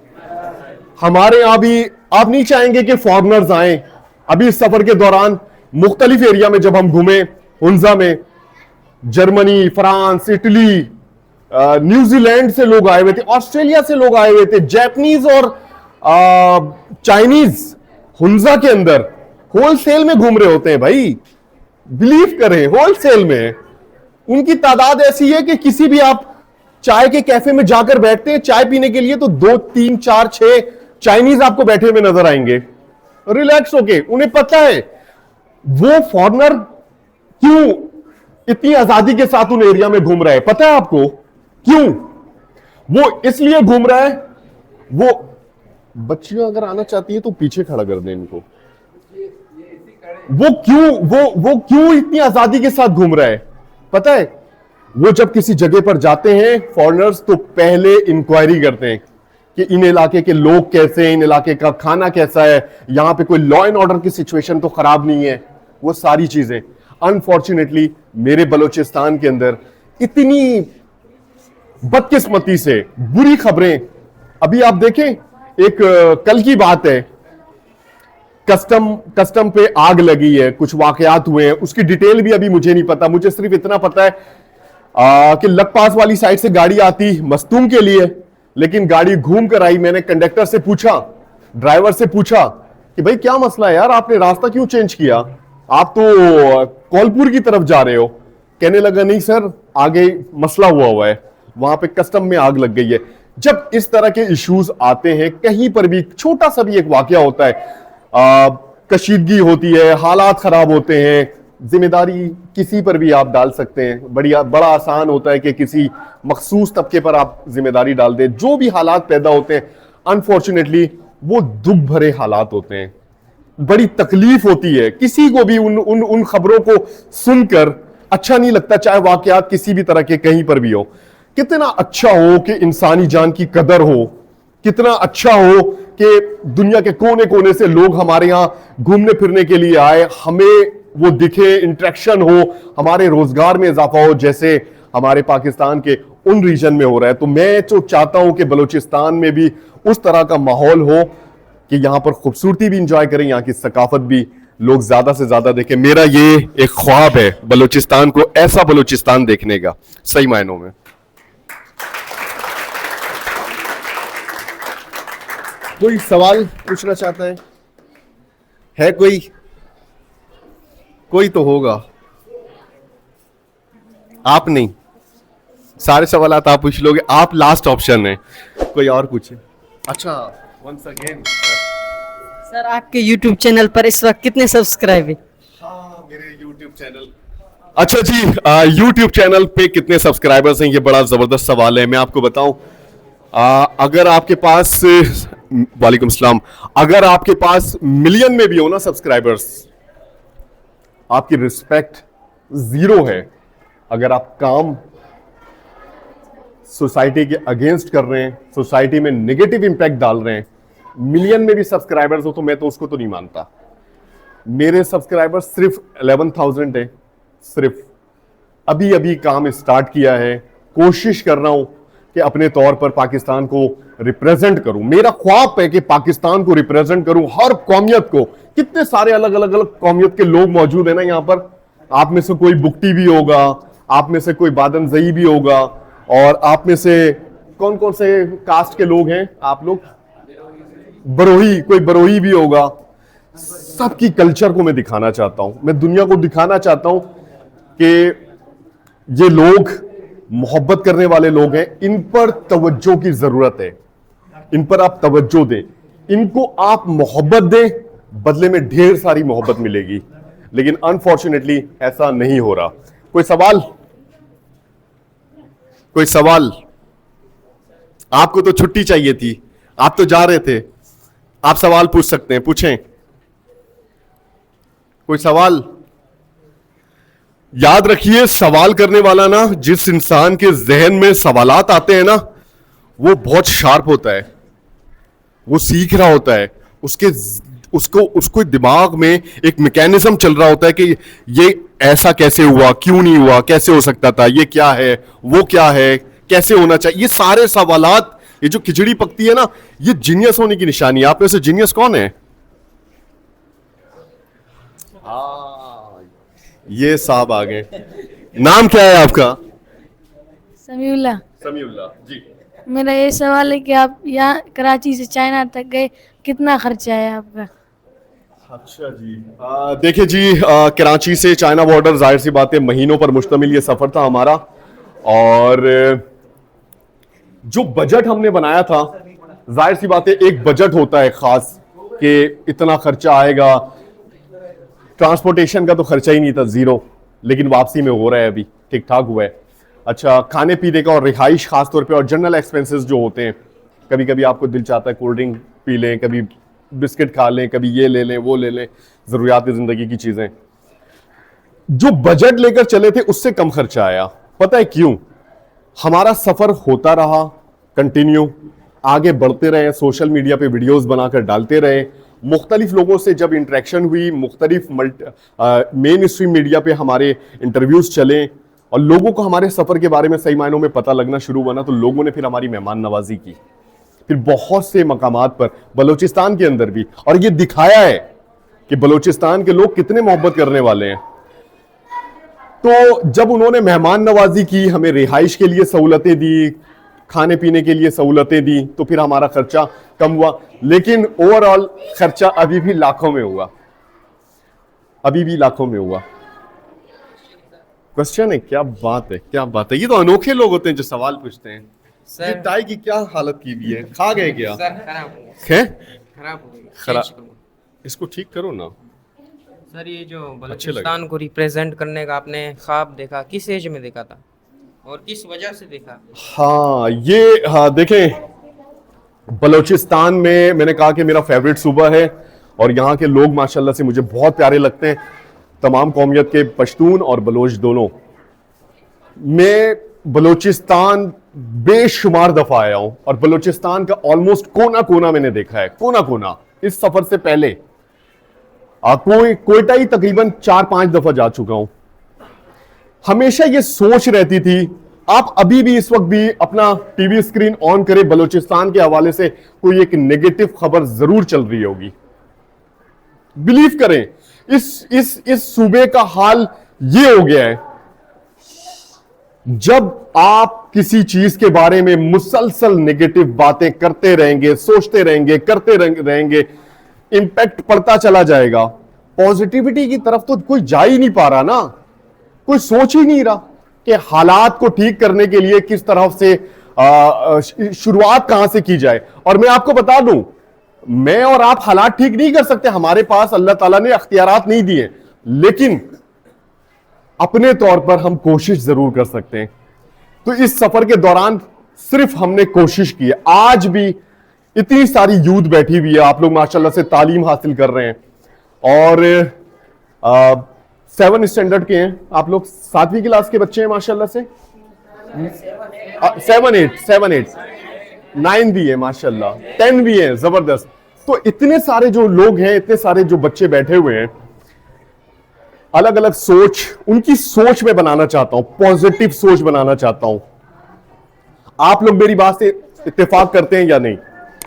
हमारे यहां भी आप नहीं चाहेंगे कि फॉरेनर्स आए। अभी इस सफर के दौरान मुख्तलिफ एरिया में जब हम घूमे, हुंजा में जर्मनी, फ्रांस, इटली, न्यूजीलैंड से लोग आए हुए थे, ऑस्ट्रेलिया से लोग आए हुए थे, जापानीज और चाइनीज हुंजा के अंदर होलसेल में घूम रहे होते हैं भाई, बिलीव करें, होलसेल में। उनकी तादाद ऐसी है कि किसी भी आप चाय के कैफे में जाकर बैठते हैं चाय पीने के लिए तो 2, 3, 4, 6 चाइनीज आपको बैठे हुए नजर आएंगे, रिलैक्स होके। उन्हें पता है वो फॉरेनर क्यों इतनी आजादी के साथ उन एरिया में घूम रहा है, पता है आपको क्यों? वो इसलिए घूम रहा है, वो बच्चियां अगर आना चाहती है तो पीछे खड़ा कर दें इनको। वो क्यों इतनी आजादी के साथ घूम रहा है, पता है? वो जब किसी जगह पर जाते हैं फॉरेनर्स तो पहले इंक्वायरी करते हैं कि इन इलाके के लोग कैसे हैं, इन इलाके का खाना कैसा है, यहां पे कोई लॉ एंड ऑर्डर की सिचुएशन तो खराब नहीं है, वो सारी चीजें। अनफॉर्चुनेटली मेरे बलूचिस्तान के अंदर इतनी बदकिस्मती से बुरी खबरें, अभी आप देखें, एक कल की बात है, कस्टम पे आग लगी है, कुछ वाकयात हुए हैं, उसकी डिटेल भी अभी मुझे नहीं पता। मुझे सिर्फ इतना पता है कि लखपास वाली साइड से गाड़ी आती मस्तूम के लिए, लेकिन गाड़ी घूम कर आई। मैंने कंडक्टर से पूछा, ड्राइवर से पूछा कि भाई क्या मसला है यार, आपने रास्ता क्यों चेंज किया, आप तो कोलपुर की तरफ जा रहे हो। कहने लगा नहीं सर, आगे मसला हुआ है, वहां पे कस्टम में आग लग गई है। जब इस तरह के इश्यूज आते हैं, कहीं पर भी छोटा सा भी एक वाकया होता है, कशीदगी होती है, हालात खराब होते हैं, जिम्मेदारी किसी पर भी आप डाल सकते हैं। बड़ा आसान होता है कि किसी मखसूस तबके पर आप जिम्मेदारी डाल दें। जो भी हालात पैदा होते हैं अनफॉर्चुनेटली वो दुख भरे हालात होते हैं, बड़ी तकलीफ होती है। किसी को भी उन खबरों को सुनकर अच्छा नहीं लगता, चाहे वाकयात किसी भी तरह के कहीं पर भी हो। कितना अच्छा हो कि इंसानी जान की कदर हो, कितना अच्छा हो कि दुनिया के कोने कोने से लोग हमारे यहां घूमने फिरने के लिए आए, हमें वो दिखे, इंटरेक्शन हो, हमारे रोजगार में इजाफा हो, जैसे हमारे पाकिस्तान के उन रीजन में हो रहा है। तो मैं जो चाहता हूं कि बलूचिस्तान में भी उस तरह का माहौल हो कि यहां पर खूबसूरती भी इंजॉय करें, यहां की सकाफत भी लोग ज्यादा से ज्यादा देखें। मेरा ये एक ख्वाब है बलूचिस्तान को ऐसा बलूचिस्तान देखने का, सही मायनों में। कोई सवाल पूछना चाहता है कोई तो होगा, आप नहीं, सारे सवाल आप पूछ लोगे, आप लास्ट ऑप्शन है। कोई और पूछे? अच्छा, वंस अगेन सर आपके YouTube चैनल पर इस वक्त कितने सब्सक्राइब है? हाँ, मेरे YouTube चैनल, अच्छा जी, YouTube चैनल पे कितने सब्सक्राइबर्स हैं, ये बड़ा जबरदस्त सवाल है। मैं आपको बताऊं, अगर आपके पास, वालेकुम सलाम, अगर आपके पास मिलियन में भी हो ना सब्सक्राइबर्स, आपकी रिस्पेक्ट जीरो है। अगर आप काम सोसाइटी के अगेंस्ट कर रहे हैं, सोसाइटी में नेगेटिव इंपैक्ट डाल रहे हैं, मिलियन में भी सब्सक्राइबर्स हो तो मैं तो उसको तो नहीं मानता। मेरे सब्सक्राइबर्स सिर्फ 11,000 है, सिर्फ अभी अभी काम स्टार्ट किया है। कोशिश कर रहा हूं कि अपने तौर पर पाकिस्तान को रिप्रेजेंट करूं। मेरा ख्वाब है कि पाकिस्तान को रिप्रेजेंट करूं, हर कौमियत को। कितने सारे अलग अलग कौमियत के लोग मौजूद है ना यहाँ पर। आप में से कोई बुकटी भी होगा, आप में से कोई बादनजई भी होगा, और आप में से कौन कौन से कास्ट के लोग हैं आप लोग? बरोही, कोई बरोही भी होगा। सबकी कल्चर को मैं दिखाना चाहता हूं, मैं दुनिया को दिखाना चाहता हूं कि ये लोग मोहब्बत करने वाले लोग हैं, इन पर तवज्जो की जरूरत है, इन पर आप तवज्जो दें, इनको आप मोहब्बत दें, बदले में ढेर सारी मोहब्बत मिलेगी। लेकिन अनफॉर्चुनेटली ऐसा नहीं हो रहा। कोई सवाल? आपको तो छुट्टी चाहिए थी, आप तो जा रहे थे। आप सवाल पूछ सकते हैं, पूछें कोई सवाल। याद रखिए, सवाल करने वाला ना, जिस इंसान के जहन में सवालात आते हैं ना, वो बहुत शार्प होता है, वो सीख रहा होता है, उसको दिमाग में एक मैकेनिज्म चल रहा होता है कि ये ऐसा कैसे हुआ, क्यों नहीं हुआ, कैसे हो सकता था, ये क्या है, वो क्या है, कैसे होना चाहिए। ये सारे सवालात, ये जो खिचड़ी पकती है ना, ये जीनियस होने की निशानी है। आप में से जीनियस कौन है? ये साहब आ गए। नाम क्या है आपका? समीउल्ला। समीउल्ला जी। मेरा ये सवाल है कि आप यहाँ कराची से चाइना तक गए, कितना खर्चा है आपका? अच्छा जी, देखिए जी, कराची से चाइना बॉर्डर, जाहिर सी बात है महीनों पर मुश्तमिल ये सफर था हमारा। और जो बजट हमने बनाया था, जाहिर सी बात है एक बजट होता है खास कि इतना खर्चा आएगा। ट्रांसपोर्टेशन का तो खर्चा ही नहीं था, जीरो, लेकिन वापसी में हो रहा है, अभी ठीक ठाक हुआ है। अच्छा, खाने पीने का और रिहाइश खास तौर पे और जनरल एक्सपेंसेस जो होते हैं, कभी कभी आपको दिल चाहता है कोल्ड ड्रिंक पी लें, कभी बिस्किट खा लें, कभी ये ले लें, वो ले लें, जरूरियात जिंदगी की चीजें। जो बजट लेकर चले थे उससे कम खर्चा आया। पता है क्यों? हमारा सफर होता रहा कंटिन्यू, आगे बढ़ते रहे, सोशल मीडिया पे वीडियोस बनाकर डालते रहे, मुख्तलिफ लोगों से जब इंटरेक्शन हुई, मुख्तलिफ मेन स्ट्रीम मीडिया पे हमारे इंटरव्यूज चले और लोगों को हमारे सफर के बारे में सही मायनों में पता लगना शुरू हुआ ना, तो लोगों ने फिर हमारी मेहमान नवाजी की। फिर बहुत से मकामात पर, बलूचिस्तान के अंदर भी, और ये दिखाया है कि बलूचिस्तान के लोग कितने मोहब्बत करने वाले हैं। तो जब उन्होंने मेहमान नवाजी की, हमें रिहाइश के लिए सहूलतें दी, खाने पीने के लिए सहूलतें दी, तो फिर हमारा खर्चा कम हुआ। लेकिन ओवरऑल खर्चा अभी भी लाखों में हुआ, अभी भी लाखों में हुआ। क्वेश्चन है, क्या बात है, क्या बात है। ये तो अनोखे लोग होते हैं जो सवाल पूछते हैं। ये टाई की क्या हालत की हुई है, खा गए क्या? खराब हो गई। खराब, इसको ठीक करो ना। सर, ये जो बलूचिस्तान को रिप्रेजेंट करने का आपने ख्वाब देखा, किस एज में देखा था और किस वजह से देखा? हाँ, देखें, बलूचिस्तान में मैंने कहा कि मेरा फेवरेट सूबा है और यहाँ के लोग माशाल्लाह से मुझे बहुत प्यारे लगते हैं, तमाम कौमियत के, पश्तून और बलोच दोनों। मैं बलूचिस्तान बेशुमार दफा आया हूं और बलूचिस्तान का ऑलमोस्ट कोना कोना मैंने देखा है, कोना कोना। इस सफर से पहले कोयटा ही तकरीबन 4-5 दफा जा चुका हूं। हमेशा ये सोच रहती थी, आप अभी भी इस वक्त भी अपना टीवी स्क्रीन ऑन करें, बलूचिस्तान के हवाले से कोई एक नेगेटिव खबर जरूर चल रही होगी। बिलीव करें, इस सूबे का हाल ये हो गया है, जब आप किसी चीज के बारे में मुसलसल नेगेटिव बातें करते रहेंगे, सोचते रहेंगे, करते रहेंगे, इंपैक्ट पड़ता चला जाएगा। पॉजिटिविटी की तरफ तो कोई जा ही नहीं पा रहा ना, कोई सोच ही नहीं रहा कि हालात को ठीक करने के लिए किस तरह से शुरुआत कहां से की जाए। और मैं आपको बता दूं, मैं और आप हालात ठीक नहीं कर सकते, हमारे पास अल्लाह ताला ने अख्तियारात नहीं दिए, लेकिन अपने तौर पर हम कोशिश जरूर कर सकते हैं। तो इस सफर के दौरान सिर्फ हमने कोशिश की है। आज भी इतनी सारी यूथ बैठी हुई है, आप लोग माशाल्लाह से तालीम हासिल कर रहे हैं और 7 स्टैंडर्ड के हैं आप लोग, 7वीं क्लास के बच्चे हैं माशाल्लाह से, 7, 8, 9 भी है माशाल्लाह, 10 भी है, जबरदस्त। तो इतने सारे जो लोग हैं, इतने सारे जो बच्चे बैठे हुए हैं, अलग अलग सोच, उनकी सोच में बनाना चाहता हूं, पॉजिटिव सोच बनाना चाहता हूं। आप लोग मेरी बात से इत्तेफाक करते हैं या नहीं?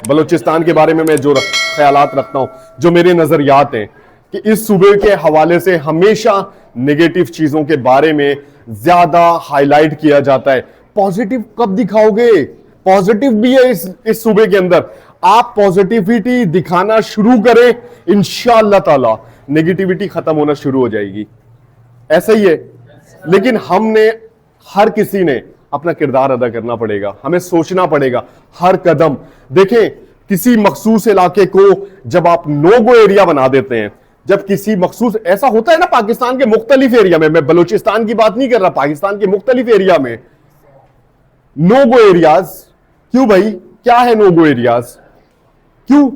बलूचिस्तान के बारे में मैं जो ख्यालात रखता हूं, जो मेरे नजरियात हैं, कि इस सूबे के हवाले से हमेशा नेगेटिव चीजों के बारे में ज्यादा हाईलाइट किया जाता है। पॉजिटिव कब दिखाओगे? पॉजिटिव भी है इस सूबे के अंदर। आप पॉजिटिविटी दिखाना शुरू करें, इंशाअल्लाह ताला नेगेटिविटी खत्म होना शुरू हो जाएगी। ऐसा ही है, लेकिन हमने, हर किसी ने अपना किरदार अदा करना पड़ेगा, हमें सोचना पड़ेगा हर कदम। देखें, किसी मखसूस इलाके को जब आप नो गो एरिया बना देते हैं, जब किसी मखसूस, ऐसा होता है ना पाकिस्तान के मुख्तलिफ एरिया में, मैं बलूचिस्तान की बात नहीं कर रहा, पाकिस्तान के मुख्तलिफ एरिया में नो गो एरियाज क्यों भाई, क्या है नो गो एरियाज? क्यों?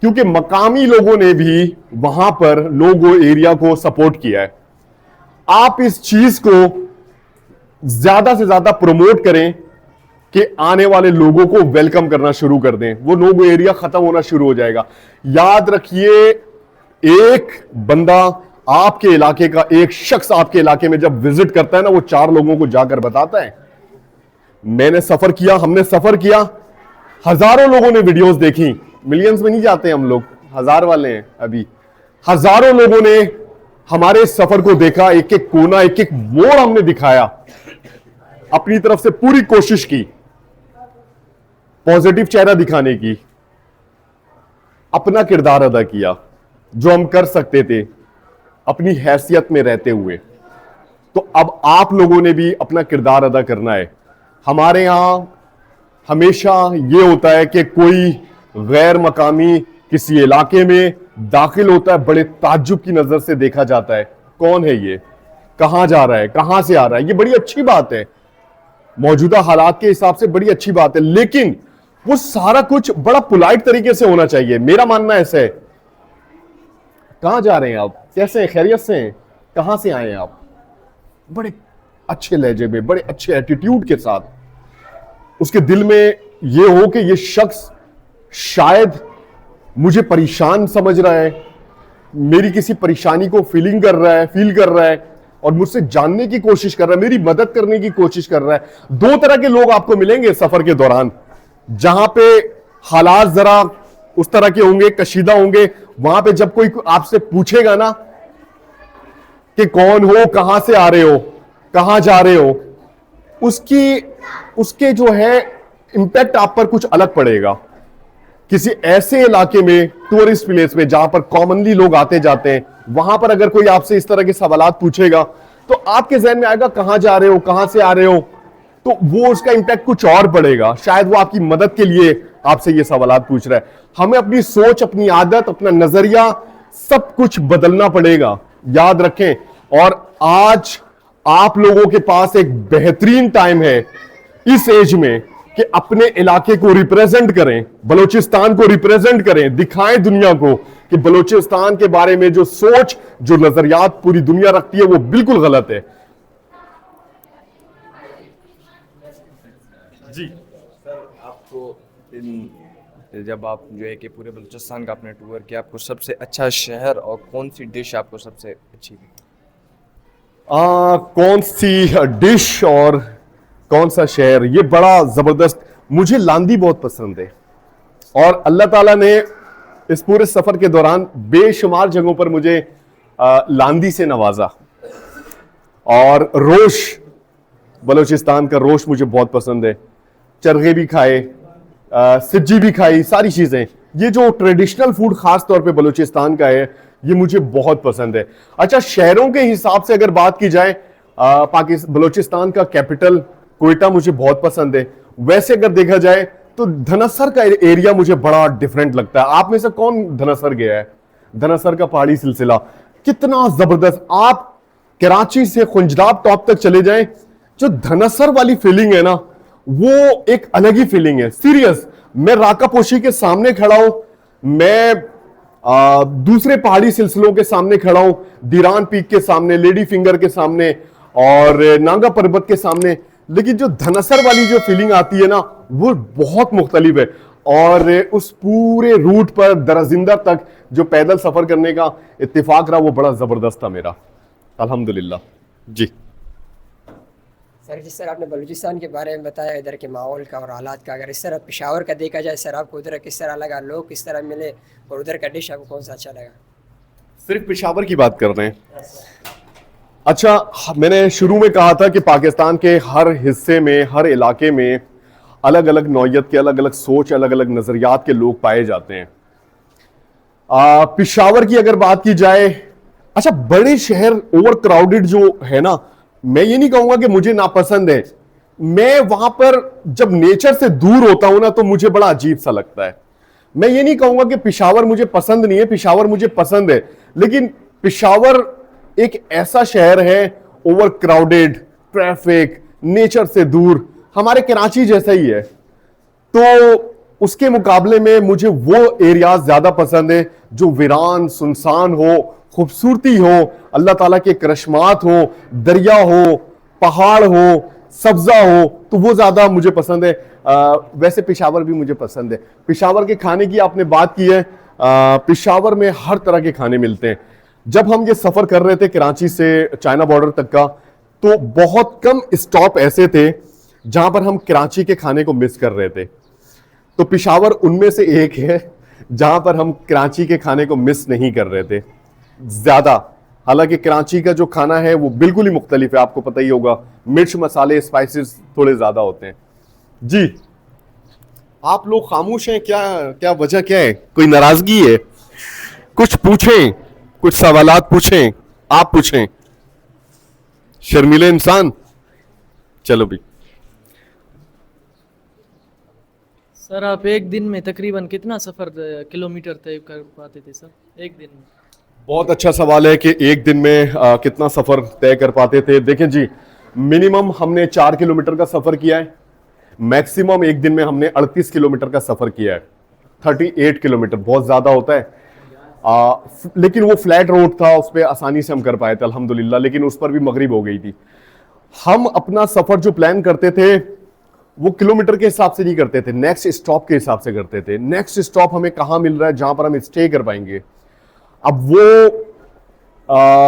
क्योंकि मकामी लोगों ने भी वहां पर नो गो एरिया को सपोर्ट किया है। आप इस चीज को ज्यादा से ज्यादा प्रमोट करें कि आने वाले लोगों को वेलकम करना शुरू कर दें, वो नो गो एरिया खत्म होना शुरू हो जाएगा। याद रखिए, एक बंदा आपके इलाके का, एक शख्स आपके इलाके में जब विजिट करता है ना, वो 4 लोगों को जाकर बताता है। मैंने सफर किया, हमने सफर किया, हजारों लोगों ने वीडियोस देखी, मिलियंस में नहीं जाते हम लोग, 1000 वाले हैं अभी। हजारों लोगों ने हमारे सफर को देखा, एक एक कोना, एक एक मोड़ हमने दिखाया, अपनी तरफ से पूरी कोशिश की पॉजिटिव चेहरा दिखाने की, अपना किरदार अदा किया जो हम कर सकते थे अपनी हैसियत में रहते हुए। तो अब आप लोगों ने भी अपना किरदार अदा करना है। हमारे यहां हमेशा यह होता है कि कोई गैर मकामी किसी इलाके में दाखिल होता है, बड़े ताज्जुब की नजर से देखा जाता है, कौन है ये, कहां जा रहा है, कहां से आ रहा है। ये बड़ी अच्छी बात है, मौजूदा हालात के हिसाब से बड़ी अच्छी बात है, लेकिन वो सारा कुछ बड़ा पोलाइट तरीके से होना चाहिए। मेरा मानना ऐसा है। कहां जा रहे हैं आप, कैसे हैं, खैरियत से हैं, कहां से आए हैं आप? बड़े अच्छे लहजे में, बड़े अच्छे एटीट्यूड के साथ उसके दिल में यह हो कि यह शख्स शायद मुझे परेशान समझ रहा है, मेरी किसी परेशानी को फील कर रहा है और मुझसे जानने की कोशिश कर रहा है, मेरी मदद करने की कोशिश कर रहा है। 2 तरह के लोग आपको मिलेंगे सफर के दौरान, जहां पे हालात जरा उस तरह के होंगे, कशीदा होंगे। वहां पे जब कोई आपसे पूछेगा ना कि कौन हो, कहां से आ रहे हो, कहां जा रहे हो, उसके जो है इंपैक्ट आप पर कुछ अलग पड़ेगा। किसी ऐसे इलाके में, टूरिस्ट प्लेस में, जहां पर कॉमनली लोग आते जाते हैं, वहां पर अगर कोई आपसे इस तरह के सवालात पूछेगा तो आपके जहन में आएगा कहां जा रहे हो, कहां से आ रहे हो, तो वो उसका इंपैक्ट कुछ और पड़ेगा। शायद वो आपकी मदद के लिए आपसे ये सवालात पूछ रहा है। हमें अपनी सोच, अपनी आदत, अपना नजरिया सब कुछ बदलना पड़ेगा, याद रखें। और आज आप लोगों के पास एक बेहतरीन टाइम है इस एज में कि अपने इलाके को रिप्रेजेंट करें, बलूचिस्तान को रिप्रेजेंट करें, दिखाएं दुनिया को कि बलूचिस्तान के बारे में जो सोच, जो नजरियात पूरी दुनिया रखती है, वो बिल्कुल गलत है। जी सर, आपको जब आप जो है कि पूरे बलूचिस्तान का आपने टूर किया, आपको सबसे अच्छा शहर और कौन सी डिश आपको सबसे अच्छी लगी? कौन सी डिश और कौन सा शहर, ये बड़ा जबरदस्त। मुझे लांदी बहुत पसंद है और अल्लाह ताला ने इस पूरे सफर के दौरान बेशुमार जगहों पर मुझे लांदी से नवाजा। और रोश, बलूचिस्तान का रोश मुझे बहुत पसंद है। चरगे भी खाए, सिज्जी भी खाई, सारी चीजें। ये जो ट्रेडिशनल फूड खास तौर पे बलूचिस्तान का है, ये मुझे बहुत पसंद है। अच्छा, शहरों के हिसाब से अगर बात की जाए, बलूचिस्तान का कैपिटल कोयटा मुझे बहुत पसंद है। वैसे अगर देखा जाए तो धनसर का एरिया मुझे बड़ा डिफरेंट लगता है। आप में से कौन धनसर गया है? धनसर का पहाड़ी सिलसिला कितना जबरदस्त। आप कराची से खुंजराब टॉप तक चले जाएं, जो धनसर वाली फीलिंग है ना, वो एक अलग ही फीलिंग है। सीरियस, मैं राकापोशी के सामने खड़ा हूं, मैं दूसरे पहाड़ी सिलसिलों के सामने खड़ा हूं, दीरान पीक के सामने, लेडी फिंगर के सामने और नांगा पर्वत के सामने, लेकिन जो धनसर वाली जो फीलिंग आती है ना, वो बहुत मुख्तलिफ है। और उस पूरे रूट पर दराजिंदा तक जो पैदल सफर करने का इत्तेफाक रहा, वो बड़ा जबरदस्त था मेरा, अल्हम्दुलिल्लाह। जी सर, जिस तरह आपने बलूचिस्तान के बारे में बताया, इधर के माहौल का और हालात का, अगर इस तरह पेशावर का देखा जाए सर, आपको उधर किस तरह लगा, लोग किस तरह मिले और उधर का डिश आपको कौन सा अच्छा लगा? सिर्फ पेशावर की बात कर रहे हैं? अच्छा, मैंने शुरू में कहा था कि पाकिस्तान के हर हिस्से में, हर इलाके में अलग अलग नौइयत के, अलग अलग सोच, अलग अलग नजरियात के लोग पाए जाते हैं। पेशावर की अगर बात की जाए, अच्छा, बड़े शहर ओवर क्राउडेड जो है ना, मैं ये नहीं कहूंगा कि मुझे नापसंद है। मैं वहां पर जब नेचर से दूर होता हूं ना, तो मुझे बड़ा अजीब सा लगता है। मैं ये नहीं कहूंगा कि पेशावर मुझे पसंद नहीं है, पेशावर मुझे पसंद है, लेकिन पेशावर एक ऐसा शहर है ओवर क्राउडेड, ट्रैफिक, नेचर से दूर, हमारे कराची जैसा ही है। तो उसके मुकाबले में मुझे वो एरियाज ज्यादा पसंद है जो वीरान सुनसान हो, खूबसूरती हो, अल्लाह ताला के करश्मात हो, दरिया हो, पहाड़ हो, सब्जा हो, तो वो ज्यादा मुझे पसंद है। वैसे पेशावर भी मुझे पसंद है। पेशावर के खाने की आपने बात की है, पेशावर में हर तरह के खाने मिलते हैं। जब हम ये सफर कर रहे थे कराची से चाइना बॉर्डर तक का, तो बहुत कम स्टॉप ऐसे थे जहां पर हम कराची के खाने को मिस कर रहे थे। तो पेशावर उनमें से एक है जहां पर हम कराची के खाने को मिस नहीं कर रहे थे ज्यादा। हालांकि कराची का जो खाना है वो बिल्कुल ही मुख्तलिफ है, आपको पता ही होगा, मिर्च मसाले स्पाइसेस थोड़े ज्यादा होते हैं। जी, आप लोग खामोश हैं, क्या क्या वजह क्या है? कोई नाराजगी है? कुछ पूछें, कुछ सवालात पूछें, आप पूछें, शर्मीले इंसान। चलो भी। सर आप एक दिन में तकरीबन कितना सफ़र किलोमीटर तय कर पाते थे सर, एक दिन में? बहुत अच्छा सवाल है कि एक दिन में कितना सफर तय कर पाते थे। देखें जी, मिनिमम हमने 4 किलोमीटर का सफर किया है, मैक्सिमम एक दिन में हमने 38 किलोमीटर का सफर किया है। 38 किलोमीटर बहुत ज्यादा होता है, लेकिन वो फ्लैट रोड था, उस पर आसानी से हम कर पाए थे अल्हम्दुलिल्लाह, लेकिन उस पर भी मगरिब हो गई थी। हम अपना सफर जो प्लान करते थे वो किलोमीटर के हिसाब से नहीं करते थे, नेक्स्ट स्टॉप के हिसाब से करते थे। नेक्स्ट स्टॉप हमें कहां मिल रहा है जहां पर हम स्टे कर पाएंगे। अब वो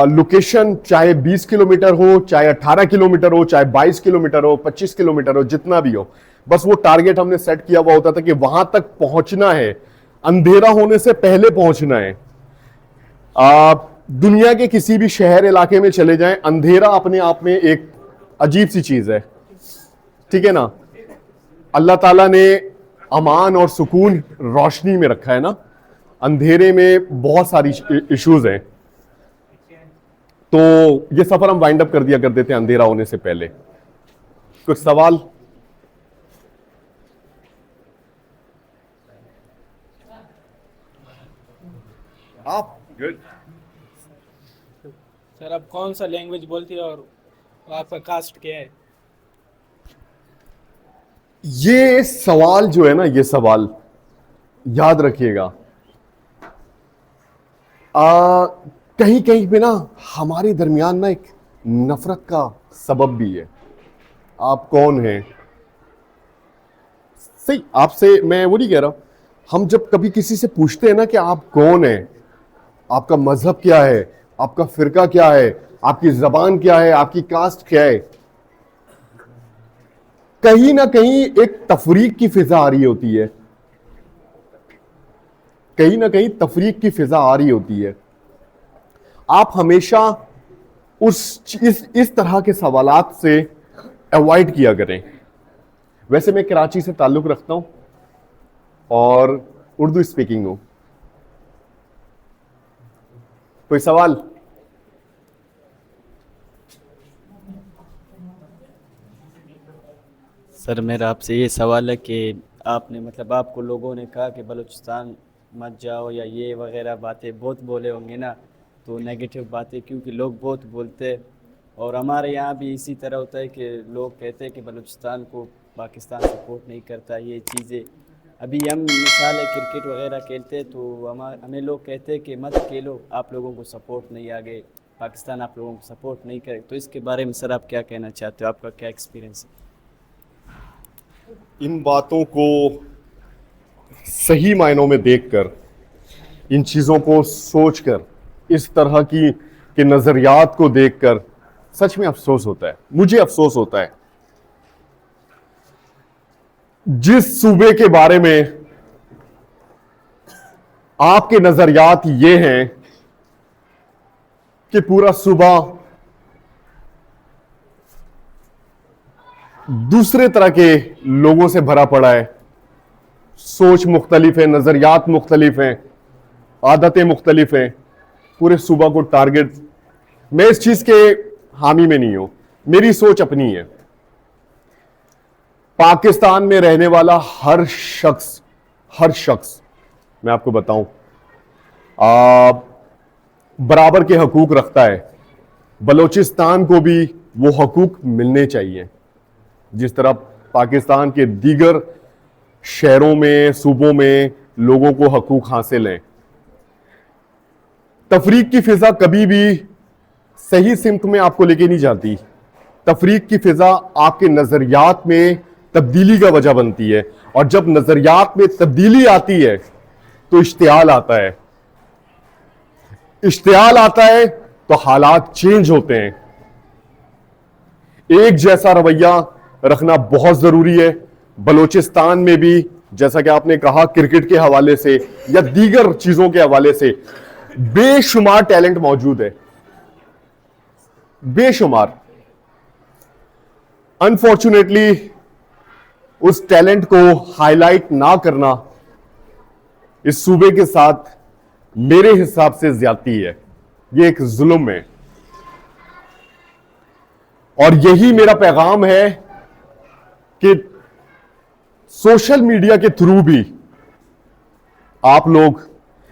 लोकेशन चाहे 20 किलोमीटर हो, चाहे 18 किलोमीटर हो, चाहे 22 किलोमीटर हो, 25 किलोमीटर हो, जितना भी हो, बस वो टारगेट हमने सेट किया हुआ होता था कि वहां तक पहुंचना है, अंधेरा होने से पहले पहुंचना है। दुनिया के किसी भी शहर इलाके में चले जाएं, अंधेरा अपने आप में एक अजीब सी चीज है, ठीक है ना। अल्लाह ताला ने अमान और सुकून रोशनी में रखा है ना, अंधेरे में बहुत सारी इश्यूज हैं। तो ये सफर हम वाइंड अप कर दिया करते थे अंधेरा होने से पहले। कुछ सवाल? आप गुड सर, आप कौन सा लैंग्वेज बोलते हैं और आपका कास्ट क्या है? ये सवाल जो है ना, ये सवाल याद रखिएगा, कहीं कहीं पे ना हमारे दरमियान ना एक नफरत का सबब भी है। आप कौन हैं? सही, आपसे मैं वो नहीं कह रहा, हम जब कभी किसी से पूछते हैं ना कि आप कौन हैं, आपका मजहब क्या है, आपका फिरका क्या है, आपकी जबान क्या है, आपकी कास्ट क्या है, कहीं ना कहीं एक तफरीक की फिजा आ रही होती है, कहीं ना कहीं तफरीक की फिजा आ रही होती है। आप हमेशा इस तरह के सवालात से अवॉइड किया करें। वैसे मैं कराची से ताल्लुक रखता हूं और उर्दू स्पीकिंग हूं। कोई सवाल? सर मेरा आपसे ये सवाल है कि आपने मतलब आपको लोगों ने कहा कि बलूचिस्तान मत जाओ या ये वगैरह बातें बहुत बोले होंगे ना, तो नेगेटिव बातें, क्योंकि लोग बहुत बोलते हैं और हमारे यहाँ भी इसी तरह होता है कि लोग कहते हैं कि बलूचिस्तान को पाकिस्तान सपोर्ट नहीं करता, ये चीज़ें। अभी हम मिसाल है क्रिकेट वगैरह खेलते हैं तो हमें लोग कहते हैं कि मत खेलो, आप लोगों को सपोर्ट नहीं, आगे पाकिस्तान आप लोगों को सपोर्ट नहीं करे। तो इसके बारे में सर आप क्या कहना चाहते हो, आपका क्या एक्सपीरियंस है? इन बातों को सही मायनों में देखकर, इन चीज़ों को सोचकर, इस तरह की नज़रियात को देखकर सच में अफसोस होता है। मुझे अफसोस होता है जिस सूबे के बारे में आपके नज़रियात ये हैं कि पूरा सूबा दूसरे तरह के लोगों से भरा पड़ा है, सोच मुख्तलिफ है, नजरियात मुख्तलिफ हैं, आदतें मुख्तलिफ हैं, पूरे सूबा को टारगेट। मैं इस चीज के हामी में नहीं हूं, मेरी सोच अपनी है। पाकिस्तान में रहने वाला हर शख्स मैं आपको बताऊं बराबर के हकूक रखता है। बलोचिस्तान को भी वो हकूक मिलने चाहिए जिस तरह पाकिस्तान के दीगर शहरों में, सूबों में लोगों को हकूक हासिल हैं। तफरीक की फिजा कभी भी सही सिमत में आपको लेके नहीं जाती। तफरीक की फिजा आपके नजरियात में तब्दीली का वजह बनती है, और जब नजरियात में तब्दीली आती है तो इश्तियाल आता है। इश्तियाल आता है तो हालात चेंज होते हैं। एक जैसा रवैया रखना बहुत जरूरी है। बलोचिस्तान में भी, जैसा कि आपने कहा, क्रिकेट के हवाले से या दीगर चीजों के हवाले से बेशुमार टैलेंट मौजूद है, बेशुमार। अनफॉर्चुनेटली उस टैलेंट को हाईलाइट ना करना इस सूबे के साथ मेरे हिसाब से ज्यादती है। यह एक जुल्म है, और यही मेरा पैगाम है कि सोशल मीडिया के थ्रू भी आप लोग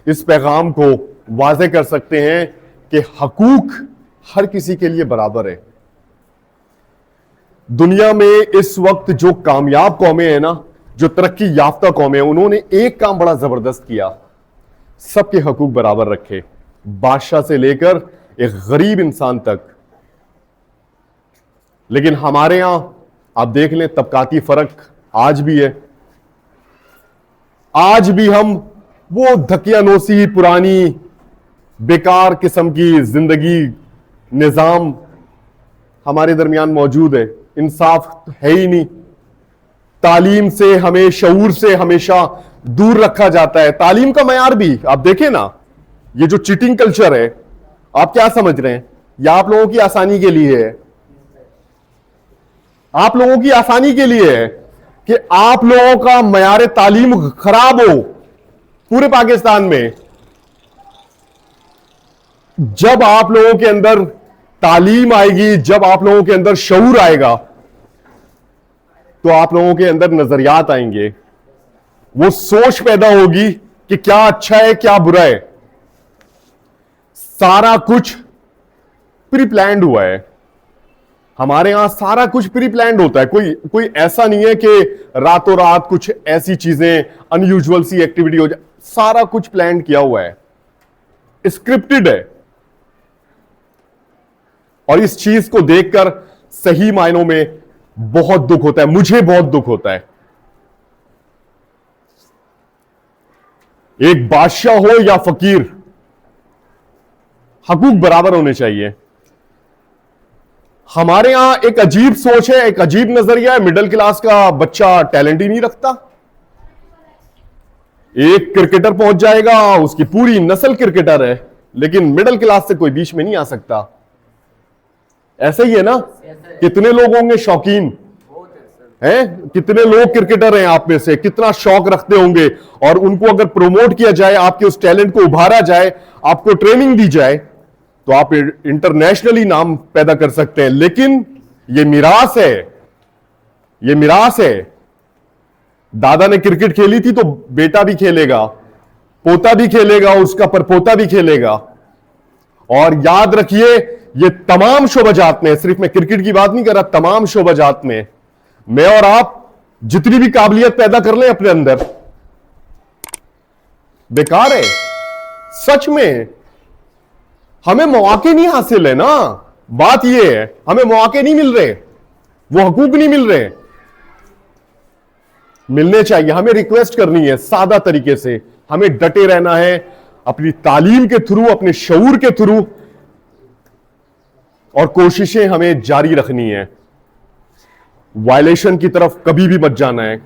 इस पैगाम को वाज़े कर सकते हैं कि हकूक हर किसी के लिए बराबर है। दुनिया में इस वक्त जो कामयाब कौमें हैं ना, जो तरक्की याफ्ता कौमें हैं, उन्होंने एक काम बड़ा जबरदस्त किया, सबके हकूक बराबर रखे, बादशाह से लेकर एक गरीब इंसान तक। लेकिन हमारे यहां आप देख लें, तबकाती फर्क आज भी है। आज भी हम वो धकियानोसी, पुरानी बेकार किस्म की जिंदगी निजाम हमारे दरमियान मौजूद है। इंसाफ है ही नहीं। तालीम से हमें, शऊर से हमेशा दूर रखा जाता है। तालीम का मयार भी आप देखें ना, ये जो चीटिंग कल्चर है, आप क्या समझ रहे हैं? या आप लोगों की आसानी के लिए है? आप लोगों की आसानी के लिए है कि आप लोगों का मयार तालीम खराब हो पूरे पाकिस्तान में। जब आप लोगों के अंदर तालीम आएगी, जब आप लोगों के अंदर शऊर आएगा, तो आप लोगों के अंदर नजरियात आएंगे, वो सोच पैदा होगी कि क्या अच्छा है, क्या बुरा है। सारा कुछ प्री प्लान्ड हुआ है। हमारे यहां सारा कुछ प्री प्लान्ड होता है। कोई ऐसा नहीं है कि रातों रात कुछ ऐसी चीजें, अनयूजुअल सी एक्टिविटी हो जाए। सारा कुछ प्लान किया हुआ है, स्क्रिप्टेड है। और इस चीज को देखकर सही मायनों में बहुत दुख होता है, मुझे बहुत दुख होता है। एक बादशाह हो या फकीर, हकूक बराबर होने चाहिए। हमारे यहां एक अजीब सोच है, एक अजीब नजरिया है। मिडिल क्लास का बच्चा टैलेंट ही नहीं रखता। एक क्रिकेटर पहुंच जाएगा, उसकी पूरी नस्ल क्रिकेटर है, लेकिन मिडिल क्लास से कोई बीच में नहीं आ सकता। ऐसा ही है ना? कितने लोग होंगे शौकीन हैं? कितने लोग क्रिकेटर हैं आप में से? कितना शौक रखते होंगे, और उनको अगर प्रमोट किया जाए, आपके उस टैलेंट को उभारा जाए, आपको ट्रेनिंग दी जाए, तो आप इंटरनेशनली नाम पैदा कर सकते हैं। लेकिन यह मिरास है, यह मिरास है। दादा ने क्रिकेट खेली थी तो बेटा भी खेलेगा, पोता भी खेलेगा, उसका परपोता भी खेलेगा। और याद रखिए, ये तमाम शोबाजात में, सिर्फ मैं क्रिकेट की बात नहीं कर रहा, तमाम शोबाजात में मैं और आप जितनी भी काबिलियत पैदा कर लें अपने अंदर, बेकार है। सच में हमें मौके नहीं हासिल है ना। बात यह है, हमें मौके नहीं मिल रहे, वो हकूक नहीं मिल रहे। मिलने चाहिए। हमें रिक्वेस्ट करनी है सादा तरीके से, हमें डटे रहना है अपनी तालीम के थ्रू, अपने शऊर के थ्रू, और कोशिशें हमें जारी रखनी है। वायलेशन की तरफ कभी भी मत जाना है।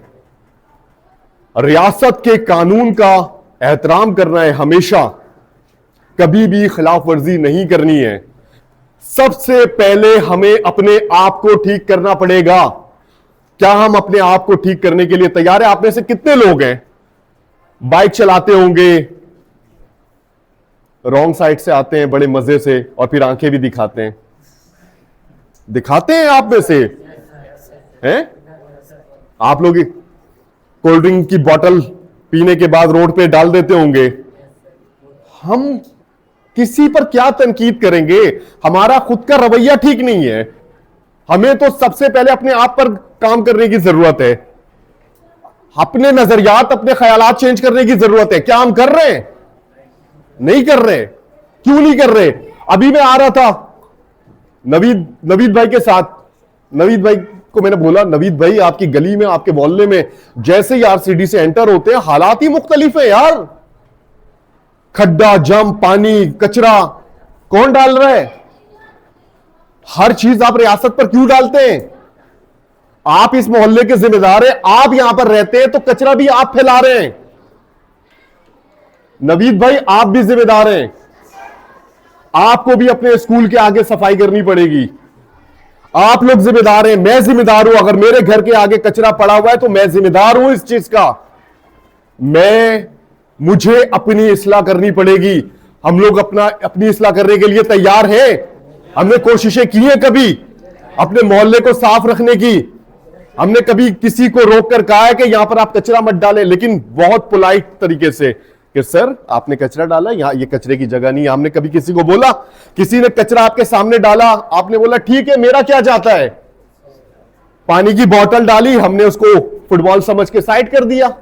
रियासत के कानून का एहतराम करना है हमेशा, कभी भी खिलाफ वर्जी नहीं करनी है। सबसे पहले हमें अपने आप को ठीक करना पड़ेगा। क्या हम अपने आप को ठीक करने के लिए तैयार हैं? आप में से कितने लोग हैं बाइक चलाते होंगे, रॉन्ग साइड से आते हैं बड़े मजे से, और फिर आंखें भी दिखाते हैं आप में से हैं? आप लोग कोल्ड ड्रिंक की बोतल पीने के बाद रोड पे डाल देते होंगे। हम किसी पर क्या तनकीद करेंगे? हमारा खुद का रवैया ठीक नहीं है। हमें तो सबसे पहले अपने आप पर काम करने की जरूरत है। अपने नजरियात, अपने ख्यालात चेंज करने की जरूरत है। क्या हम कर रहे हैं? नहीं कर रहे। क्यों नहीं कर रहे? अभी मैं आ रहा था नवीद भाई के साथ। नवीद भाई को मैंने बोला, नवीद भाई आपकी गली में, आपके मोहल्ले में जैसे ही आरसीडी से एंटर होते हैं हालात ही मुख्तलिफ है यार। खड्डा, जम, पानी, कचरा कौन डाल रहा है? हर चीज आप रियासत पर क्यों डालते हैं? आप इस मोहल्ले के जिम्मेदार हैं, आप यहां पर रहते हैं तो कचरा भी आप फैला रहे हैं। नवीद भाई आप भी जिम्मेदार हैं, आपको भी अपने स्कूल के आगे सफाई करनी पड़ेगी। आप लोग जिम्मेदार हैं, मैं जिम्मेदार हूं। अगर मेरे घर के आगे कचरा पड़ा हुआ है तो मैं जिम्मेदार हूं इस चीज का। मुझे अपनी इस्लाह करनी पड़ेगी। हम लोग अपनी इस्लाह करने के लिए तैयार हैं। हमने कोशिशें की हैं कभी अपने मोहल्ले को साफ रखने की? हमने कभी किसी को रोक कर कहा है कि यहां पर आप कचरा मत डालें? लेकिन बहुत पोलाइट तरीके से कि सर आपने कचरा डाला, यहां ये कचरे की जगह नहीं। हमने कभी किसी को बोला? किसी ने कचरा आपके सामने डाला, आपने बोला ठीक है मेरा क्या जाता है? पानी की बोतल डाली, हमने उसको फुटबॉल समझ के साइड कर दिया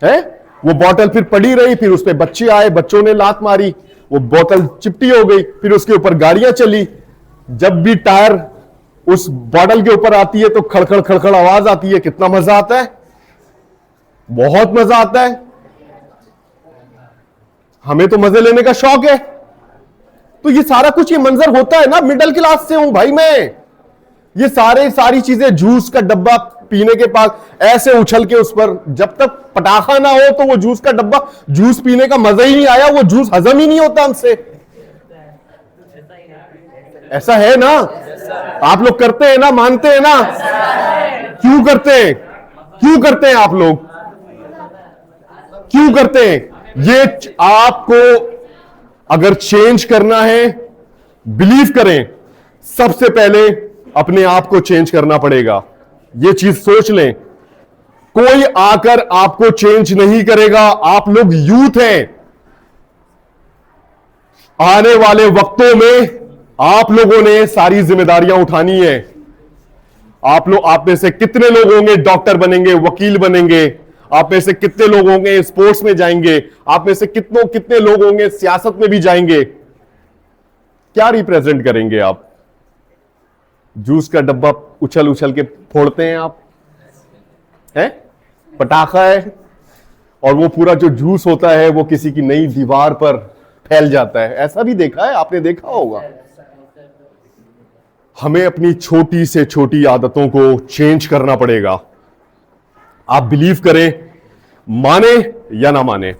है। वो बोतल फिर पड़ी रही, फिर उस पर बच्चे आए, बच्चों ने लात मारी, वो बोतल चिपटी हो गई, फिर उसके ऊपर गाड़ियां चली। जब भी टायर उस बोतल के ऊपर आती है तो खड़खड़ खड़खड़ आवाज आती है। कितना मजा आता है, बहुत मजा आता है। हमें तो मजे लेने का शौक है। तो ये सारा कुछ, ये मंजर होता है ना, मिडिल क्लास से हूं भाई मैं। ये सारी चीजें, जूस का डब्बा पीने के पास ऐसे उछल के उस पर, जब तक पटाखा ना हो तो वो जूस का डब्बा, जूस पीने का मजा ही नहीं आया, वो जूस हजम ही नहीं होता हमसे। ऐसा है ना? आप लोग करते हैं ना, मानते हैं ना? क्यों करते हैं? क्यों करते हैं आप लोग? क्यों करते हैं? ये आपको अगर चेंज करना है, बिलीव करें, सबसे पहले अपने आप को चेंज करना पड़ेगा। ये चीज सोच लें, कोई आकर आपको चेंज नहीं करेगा। आप लोग यूथ हैं, आने वाले वक्तों में आप लोगों ने सारी जिम्मेदारियां उठानी है। आप में से कितने लोग होंगे डॉक्टर बनेंगे, वकील बनेंगे? आप में से कितने लोग होंगे स्पोर्ट्स में जाएंगे? आप में से कितने लोग होंगे सियासत में भी जाएंगे? क्या रिप्रेजेंट करेंगे आप? जूस का डब्बा उछल उछल के फोड़ते हैं आप, हैं? पटाखा है और वो पूरा जो जूस होता है वो किसी की नई दीवार पर फैल जाता है। ऐसा भी देखा है, आपने देखा होगा। हमें अपनी छोटी से छोटी आदतों को चेंज करना पड़ेगा। आप बिलीव करें, माने या ना माने,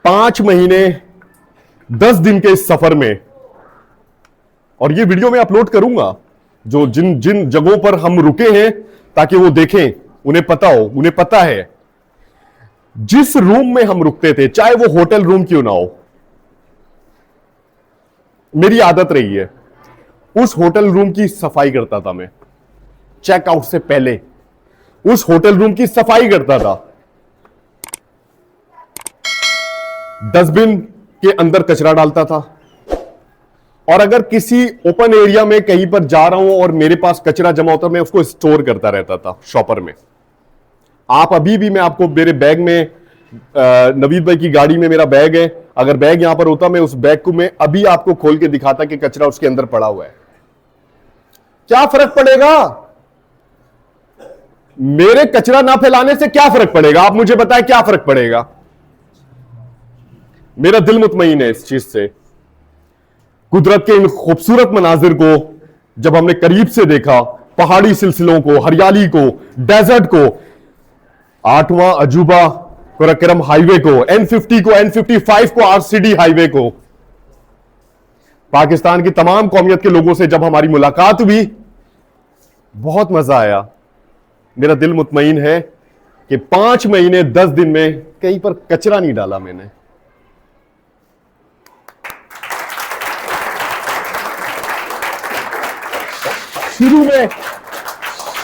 5 महीने 10 दिन के इस सफर में, और ये वीडियो मैं अपलोड करूंगा, जो जिन जिन जगहों पर हम रुके हैं, ताकि वो देखें, उन्हें पता हो, उन्हें पता है जिस रूम में हम रुकते थे, चाहे वो होटल रूम क्यों ना हो, मेरी आदत रही है उस होटल रूम की सफाई करता था मैं। चेकआउट से पहले उस होटल रूम की सफाई करता था। डस्टबिन के अंदर कचरा डालता था, और अगर किसी ओपन एरिया में कहीं पर जा रहा हूं और मेरे पास कचरा जमा होता, मैं उसको स्टोर करता रहता था शॉपर में। आप अभी भी, मैं आपको मेरे बैग में, नवीद भाई की गाड़ी में मेरा बैग है, अगर बैग यहां पर होता, मैं उस बैग को मैं अभी आपको खोल के दिखाता कि कचरा उसके अंदर पड़ा हुआ है। क्या फर्क पड़ेगा? मेरे कचरा ना फैलाने से क्या फर्क पड़ेगा? आप मुझे बताएं, क्या फर्क पड़ेगा? मेरा दिल मुतमईन है इस चीज से। कुदरत के इन खूबसूरत मनाजिर को जब हमने करीब से देखा, पहाड़ी सिलसिलों को, हरियाली को, डेजर्ट को, 8वां अजूबा कुरक्करम हाईवे को, N50 को, N55 को, RCD हाईवे को, पाकिस्तान की तमाम कौमियत के लोगों से जब हमारी मुलाकात हुई, बहुत मजा आया। मेरा दिल मुतमईन है कि 5 महीने 10 दिन में कहीं पर कचरा नहीं डाला मैंने।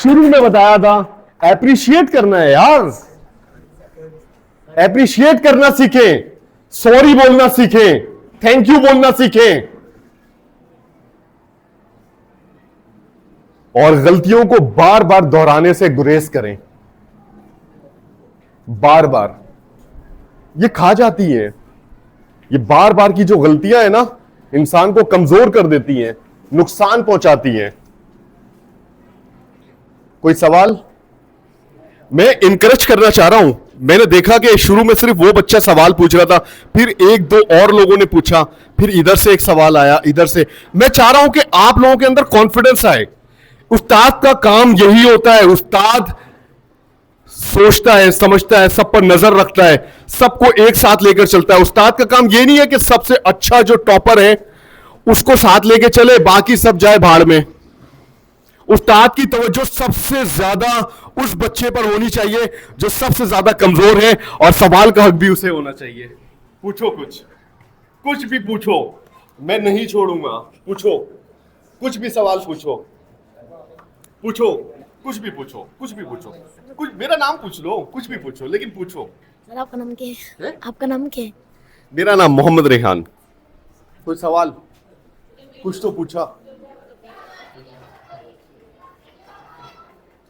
शुरू में बताया था, एप्रिशिएट करना है यार, एप्रिशिएट करना सीखें, सॉरी बोलना सीखें, थैंक यू बोलना सीखें। और गलतियों को बार बार दोहराने से गुरेज करें। बार बार ये खा जाती है, ये बार बार की जो गलतियां है ना, इंसान को कमजोर कर देती हैं, नुकसान पहुंचाती हैं। कोई सवाल? मैं इनकरेज करना चाह रहा हूं। मैंने देखा कि शुरू में सिर्फ वो बच्चा सवाल पूछ रहा था, फिर एक दो और लोगों ने पूछा, फिर इधर से एक सवाल आया, इधर से। मैं चाह रहा हूं कि आप लोगों के अंदर कॉन्फिडेंस आए। उस्ताद का काम यही होता है, उस्ताद सोचता है, समझता है, सब पर नजर रखता है, सबको एक साथ लेकर चलता है। उस्ताद का काम यह नहीं है कि सबसे अच्छा जो टॉपर है उसको साथ लेके चले, बाकी सब जाए भाड़ में। उस्ताद की तवज्जो सबसे ज्यादा उस बच्चे पर होनी चाहिए जो सबसे ज्यादा कमजोर है, और सवाल का हक भी उसे होना चाहिए। पूछो, कुछ भी पूछो, मैं नहीं छोड़ूंगा। पूछो, कुछ भी सवाल पूछो, कुछ भी पूछो, कुछ मेरा नाम पूछ लो, कुछ भी पूछो, लेकिन पूछो। सर आपका नाम क्या है? आपका नाम क्या है? मेरा नाम मोहम्मद रेहान। कोई सवाल? कुछ तो पूछा।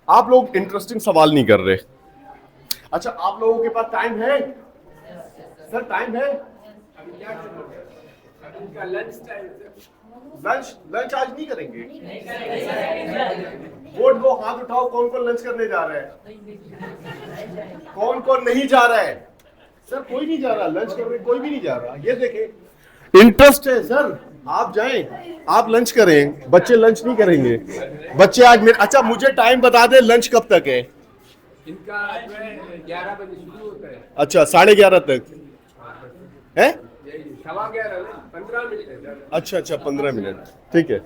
आप लोग इंटरेस्टिंग सवाल नहीं कर रहे। अच्छा, आप लोगों के पास टाइम है? सर टाइम है? लंच आज नहीं करेंगे? वोट दो, हाथ उठाओ, कौन कौन लंच करने जा रहा है? कौन कौन नहीं जा रहा है? सर कोई नहीं जा रहा लंच करने, कोई भी नहीं जा रहा। ये देखें, इंटरेस्ट है सर, आप जाएं, आप लंच करें, बच्चे लंच नहीं करेंगे। बच्चे आज मेरे, अच्छा मुझे टाइम बता दे, लंच कब तक है? इनका 11 बजे शुरू होता है। अच्छा, 11:30 तक है? 11:15 15 मिनट है। अच्छा, 15 मिनट, ठीक है।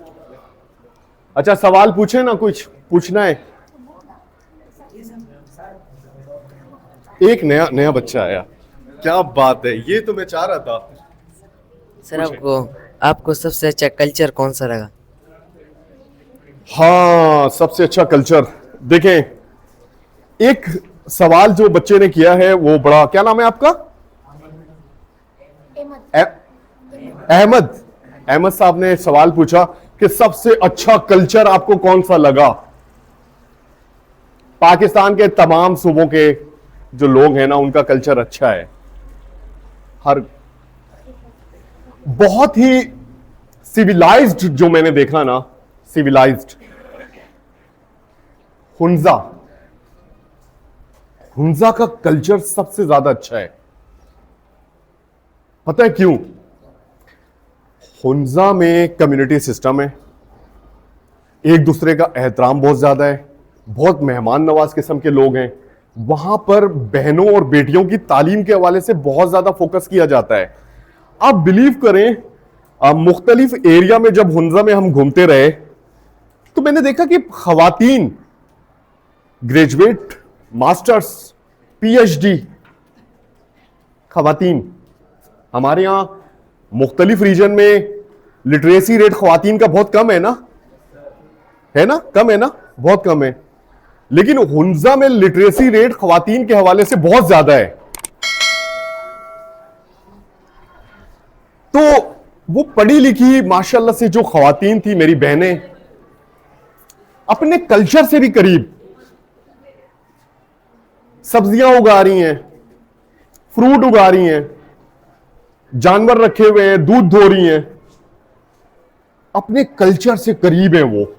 अच्छा, सवाल पूछे ना, कुछ पूछना है? एक नया बच्चा आया, क्या बात है, ये तो मैं चाह रहा था। सर आपको सबसे अच्छा कल्चर कौन सा लगा? हाँ, सबसे अच्छा कल्चर, देखें एक सवाल जो बच्चे ने किया है वो बड़ा, क्या नाम है आपका? अहमद साहब ने सवाल पूछा कि सबसे अच्छा कल्चर आपको कौन सा लगा। पाकिस्तान के तमाम सूबों के जो लोग हैं ना, उनका कल्चर अच्छा है। हर बहुत ही सिविलाइज्ड जो मैंने देखा ना, सिविलाइज्ड। हुंजा का कल्चर सबसे ज्यादा अच्छा है। पता है क्यों? हुंजा में कम्युनिटी सिस्टम है, एक दूसरे का एहतराम बहुत ज्यादा है, बहुत मेहमान नवाज किस्म के लोग हैं। वहां पर बहनों और बेटियों की तालीम के हवाले से बहुत ज्यादा फोकस किया जाता है। आप बिलीव करें, मुख्तलिफ एरिया में जब हुंजा में हम घूमते रहे तो मैंने देखा कि खवातीन ग्रेजुएट, मास्टर्स, पीएचडी खवातीन, हमारे यहां मुख्तलिफ रीजन में लिटरेसी रेट खवातीन का बहुत कम है ना, कम है ना, बहुत कम है। लेकिन हुंजा में लिटरेसी रेट खवातीन के हवाले से बहुत ज्यादा है। तो वो पढ़ी लिखी माशाल्लाह से जो खवातीन थी, मेरी बहनें, अपने कल्चर से भी करीब सब्जियां उगा रही हैं, फ्रूट उगा रही हैं, जानवर रखे हुए हैं, दूध धो रही हैं। अपने कल्चर से करीब हैं, वो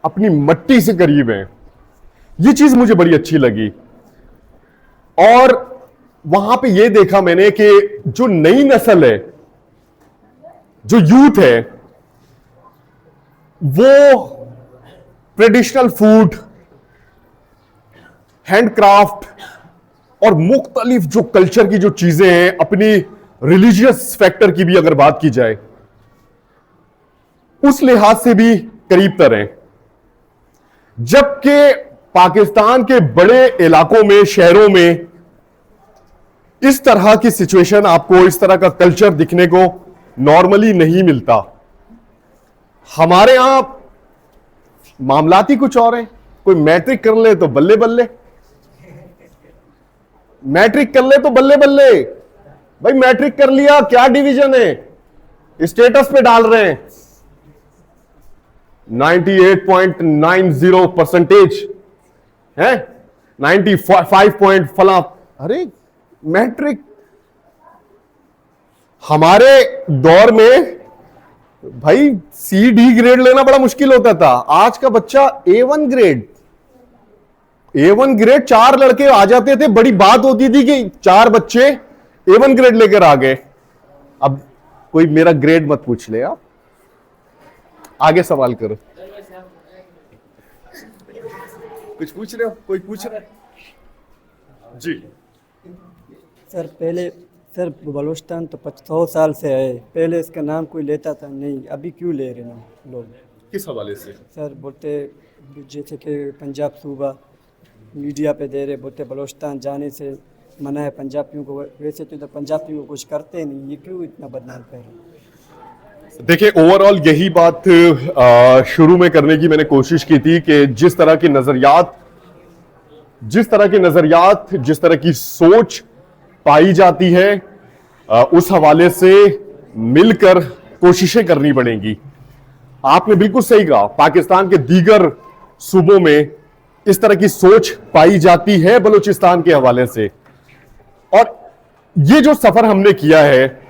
अपनी मट्टी से करीब हैं। ये चीज मुझे बड़ी अच्छी लगी। और वहां पे ये देखा मैंने कि जो नई नस्ल है, जो यूथ है, वो ट्रेडिशनल फूड, हैंडक्राफ्ट और मुख्तलिफ जो कल्चर की जो चीजें हैं, अपनी रिलीजियस फैक्टर की भी अगर बात की जाए, उस लिहाज से भी करीब तर हैं। जबकि पाकिस्तान के बड़े इलाकों में, शहरों में इस तरह की सिचुएशन आपको, इस तरह का कल्चर दिखने को नॉर्मली नहीं मिलता। हमारे यहां मामलात ही कुछ और हैं। कोई मैट्रिक कर ले तो बल्ले बल्ले, मैट्रिक कर ले तो बल्ले बल्ले। भाई मैट्रिक कर लिया, क्या डिवीजन है, स्टेटस पे डाल रहे हैं। 98.90% है, 95 पॉइंट फला। अरे मैट्रिक हमारे दौर में भाई C-D ग्रेड लेना बड़ा मुश्किल होता था। आज का बच्चा A1 ग्रेड 4 लड़के आ जाते थे, बड़ी बात होती थी कि 4 बच्चे A1 ग्रेड लेकर आ गए। अब कोई मेरा ग्रेड मत पूछ ले, आप आगे सवाल करो। कुछ पूछ रहे हो? कोई पूछ रहा है जी? सर पहले सर बलूचिस्तान तो 100 साल से है, पहले इसका नाम कोई लेता था नहीं, अभी क्यों ले रहे हैं लोग? किस हवाले से? सर बोलते जैसे कि पंजाब सूबा मीडिया पे दे रहे, बोलते बलूचिस्तान जाने से मना है पंजाबियों को, वैसे तो इधर पंजाबियों को कुछ करते नहीं, ये क्यों इतना बदनाम कर रहे हैं? देखिए, ओवरऑल यही बात शुरू में करने की मैंने कोशिश की थी कि जिस तरह की नजरियात, जिस तरह की सोच पाई जाती है, उस हवाले से मिलकर कोशिशें करनी पड़ेंगी। आपने बिल्कुल सही कहा, पाकिस्तान के दीगर सूबों में इस तरह की सोच पाई जाती है बलूचिस्तान के हवाले से। और ये जो सफर हमने किया है,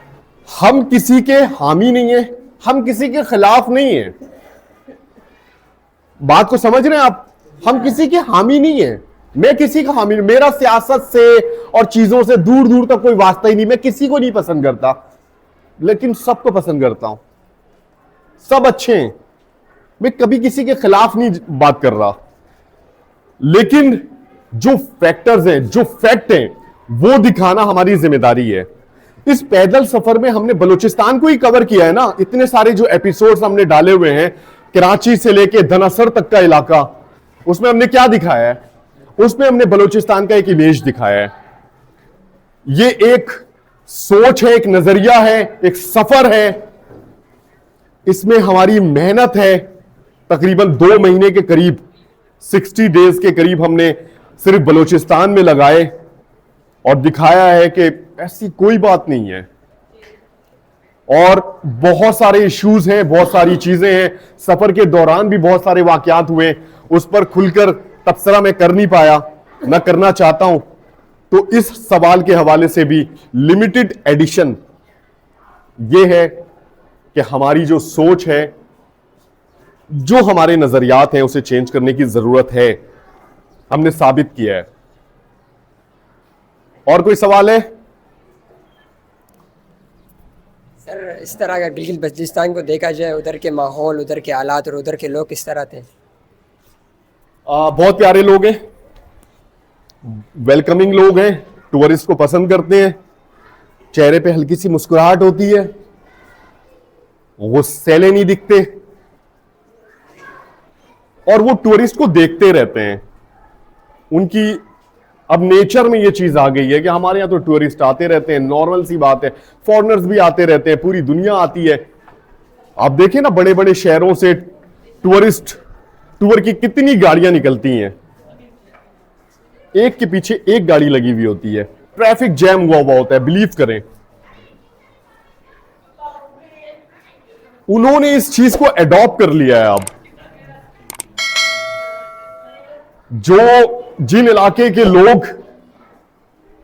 हम किसी के हामी नहीं है, हम किसी के खिलाफ नहीं है। बात को समझ रहे हैं आप? हम किसी के हामी नहीं है, मैं किसी का हामी नहीं, मेरा सियासत से और चीजों से दूर दूर तक कोई वास्ता ही नहीं। मैं किसी को नहीं पसंद करता, लेकिन सबको पसंद करता हूं, सब अच्छे हैं, मैं कभी किसी के खिलाफ नहीं बात कर रहा। लेकिन जो फैक्टर्स हैं, जो फैक्ट हैं, वो दिखाना हमारी जिम्मेदारी है। इस पैदल सफर में हमने बलूचिस्तान को ही कवर किया है ना। इतने सारे जो एपिसोड्स हमने डाले हुए हैं, कराची से लेके धनासर तक का इलाका, उसमें हमने क्या दिखाया है? उसमें हमने बलूचिस्तान का एक इमेज दिखाया है। ये एक सोच है, एक नजरिया है, एक सफर है। इसमें हमारी मेहनत है। तकरीबन 2 महीने के करीब, 60 डेज के करीब हमने सिर्फ बलूचिस्तान में लगाए और दिखाया है कि ऐसी कोई बात नहीं है। और बहुत सारे इश्यूज हैं, बहुत सारी चीजें हैं। सफर के दौरान भी बहुत सारे वाकयात हुए, उस पर खुलकर तबसरा मैं कर नहीं पाया, मैं करना चाहता हूं। तो इस सवाल के हवाले से भी लिमिटेड एडिशन यह है कि हमारी जो सोच है, जो हमारे नजरियात हैं, उसे चेंज करने की जरूरत है। हमने साबित किया है। और कोई सवाल है? सर इस तरह का गिलगित बल्तिस्तान को देखा जाए, उधर के माहौल, उधर के हालात और उधर के लोग किस तरह थे? बहुत प्यारे लोग हैं, वेलकमिंग लोग हैं, टूरिस्ट को पसंद करते हैं, चेहरे पे हल्की सी मुस्कुराहट होती है, वो सैले नहीं दिखते और वो टूरिस्ट को देखते रहते हैं। उनकी अब नेचर में ये चीज आ गई है कि हमारे यहां तो टूरिस्ट आते रहते हैं, नॉर्मल सी बात है। फॉरेनर्स भी आते रहते हैं, पूरी दुनिया आती है। आप देखें ना, बड़े बड़े शहरों से टूर की कितनी गाड़ियां निकलती हैं, एक के पीछे एक गाड़ी लगी हुई होती है, ट्रैफिक जैम हुआ होता है। बिलीव करें, उन्होंने इस चीज को एडॉप्ट कर लिया है। अब जिन इलाके के लोग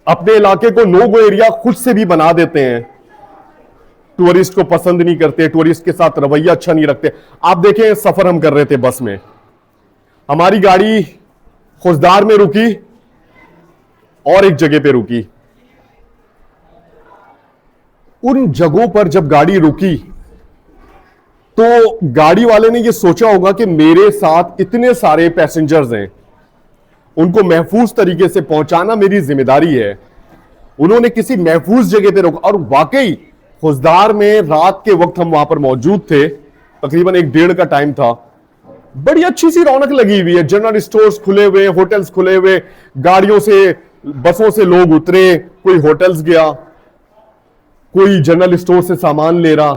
अपने इलाके को नो गो एरिया खुद से भी बना देते हैं, टूरिस्ट को पसंद नहीं करते, टूरिस्ट के साथ रवैया अच्छा नहीं रखते। आप देखें, सफर हम कर रहे थे बस में, हमारी गाड़ी खुशदार में रुकी और एक जगह पे रुकी। उन जगहों पर जब गाड़ी रुकी तो गाड़ी वाले ने यह सोचा होगा कि मेरे साथ इतने सारे पैसेंजर्स हैं, उनको महफूज तरीके से पहुंचाना मेरी जिम्मेदारी है। उन्होंने किसी महफूज जगह पे रोका और वाकई खुशदार में रात के वक्त हम वहां पर मौजूद थे, तकरीबन 1-1:30 का टाइम था। बड़ी अच्छी सी रौनक लगी हुई है, जनरल स्टोर्स खुले हुए, होटल्स खुले हुए, गाड़ियों से, बसों से लोग उतरे, कोई होटल्स गया, कोई जनरल स्टोर से सामान ले रहा।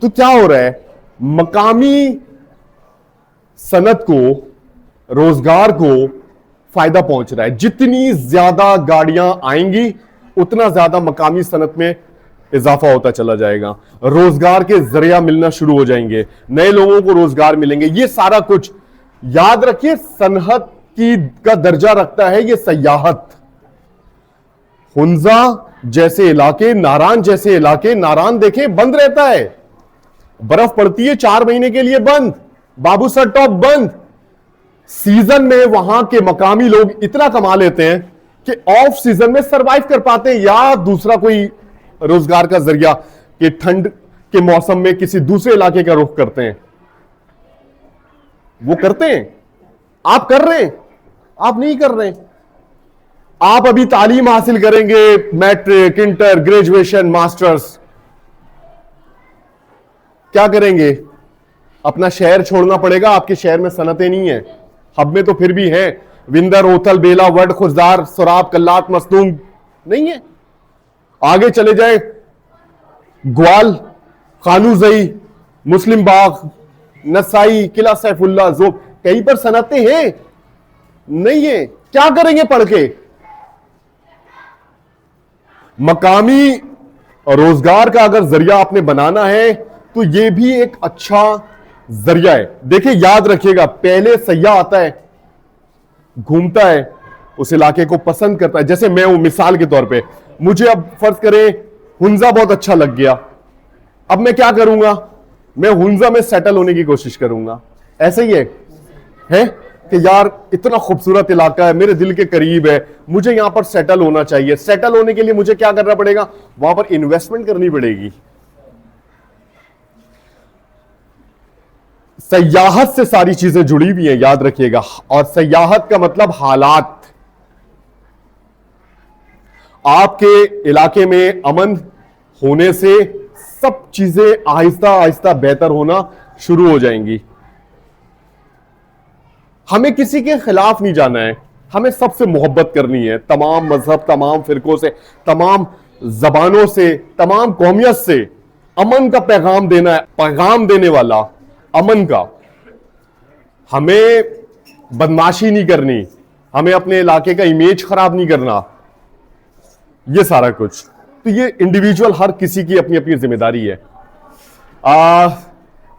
तो क्या हो रहा है, मकामी सनत को, रोजगार को फायदा पहुंच रहा है। जितनी ज्यादा गाड़ियां आएंगी, उतना ज्यादा मकामी सनत में इजाफा होता चला जाएगा, रोजगार के जरिया मिलना शुरू हो जाएंगे, नए लोगों को रोजगार मिलेंगे। ये सारा कुछ याद रखिए, सनहत की का दर्जा रखता है ये सयाहत। हुंजा जैसे इलाके, नारान जैसे इलाके, नारान देखें बंद रहता है, बर्फ पड़ती है 4 महीने के लिए बंद, बाबूसर टॉप बंद। सीजन में वहां के मकामी लोग इतना कमा लेते हैं कि ऑफ सीजन में सरवाइव कर पाते हैं, या दूसरा कोई रोजगार का जरिया कि ठंड के मौसम में किसी दूसरे इलाके का रुख करते हैं। वो करते हैं, आप कर रहे हैं, आप नहीं कर रहे हैं। आप अभी तालीम हासिल करेंगे, मैट्रिक, इंटर, ग्रेजुएशन, मास्टर्स, क्या करेंगे? अपना शहर छोड़ना पड़ेगा। आपके शहर में सनतें नहीं है, हब में तो फिर भी है, विंदर, ओथल, बेला, वड, खुजदार, सुराब, कल्लात, मस्तूम नहीं है। आगे चले जाए, ग्वाल, कानूजई, मुस्लिम बाग, नसाई, किला सैफुल्ला, जो कहीं पर सनतें हैं नहीं है। क्या करेंगे पढ़ के? मकामी रोजगार का अगर जरिया आपने बनाना है तो यह भी एक अच्छा जरिया है। देखिए, याद रखिएगा, पहले सयाह आता है, घूमता है, उस इलाके को पसंद करता है। जैसे मैं हूं, मिसाल के तौर पे, मुझे अब फर्ज करें हुंजा बहुत अच्छा लग गया, अब मैं क्या करूंगा? मैं हुंजा में सेटल होने की कोशिश करूंगा। ऐसे ही है कि यार इतना खूबसूरत इलाका है, मेरे दिल के करीब है, मुझे यहां पर सेटल होना चाहिए। सेटल होने के लिए मुझे क्या करना पड़ेगा? वहां पर इन्वेस्टमेंट करनी पड़ेगी। सयाहत से सारी चीजें जुड़ी हुई हैं, याद रखिएगा। और सयाहत का मतलब हालात। आपके इलाके में अमन होने से सब चीजें आहिस्ता आहिस्ता बेहतर होना शुरू हो जाएंगी। हमें किसी के खिलाफ नहीं जाना है, हमें सबसे मोहब्बत करनी है, तमाम मजहब, तमाम फिरकों से, तमाम जबानों से, तमाम कौमियत से अमन का पैगाम देना है, पैगाम देने वाला अमन का। हमें बदमाशी नहीं करनी, हमें अपने इलाके का इमेज खराब नहीं करना, ये सारा कुछ। तो ये इंडिविजुअल, हर किसी की अपनी अपनी जिम्मेदारी है।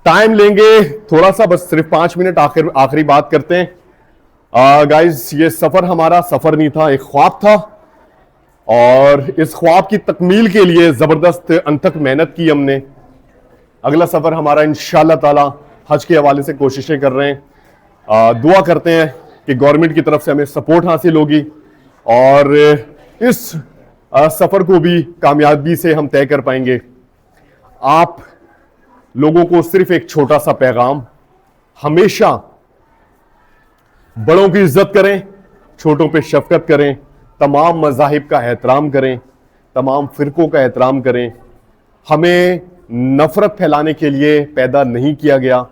टाइम लेंगे थोड़ा सा, बस सिर्फ 5 मिनट आखिरी बात करते हैं। गाइस, ये सफर हमारा सफर नहीं था, एक ख्वाब था, और इस ख्वाब की तकमील के लिए जबरदस्त अनथक मेहनत की हमने। अगला सफर हमारा इंशाअल्लाह ताला हज के हवाले से कोशिशें कर रहे हैं। दुआ करते हैं कि गवर्नमेंट की तरफ से हमें सपोर्ट हासिल होगी और इस सफर को भी कामयाबी से हम तय कर पाएंगे। आप लोगों को सिर्फ एक छोटा सा पैगाम, हमेशा बड़ों की इज्जत करें, छोटों पे शफकत करें, तमाम मज़ाहिब का एहतराम करें, तमाम फिरकों का एहतराम करें। हमें नफरत फैलाने के लिए पैदा नहीं किया गया,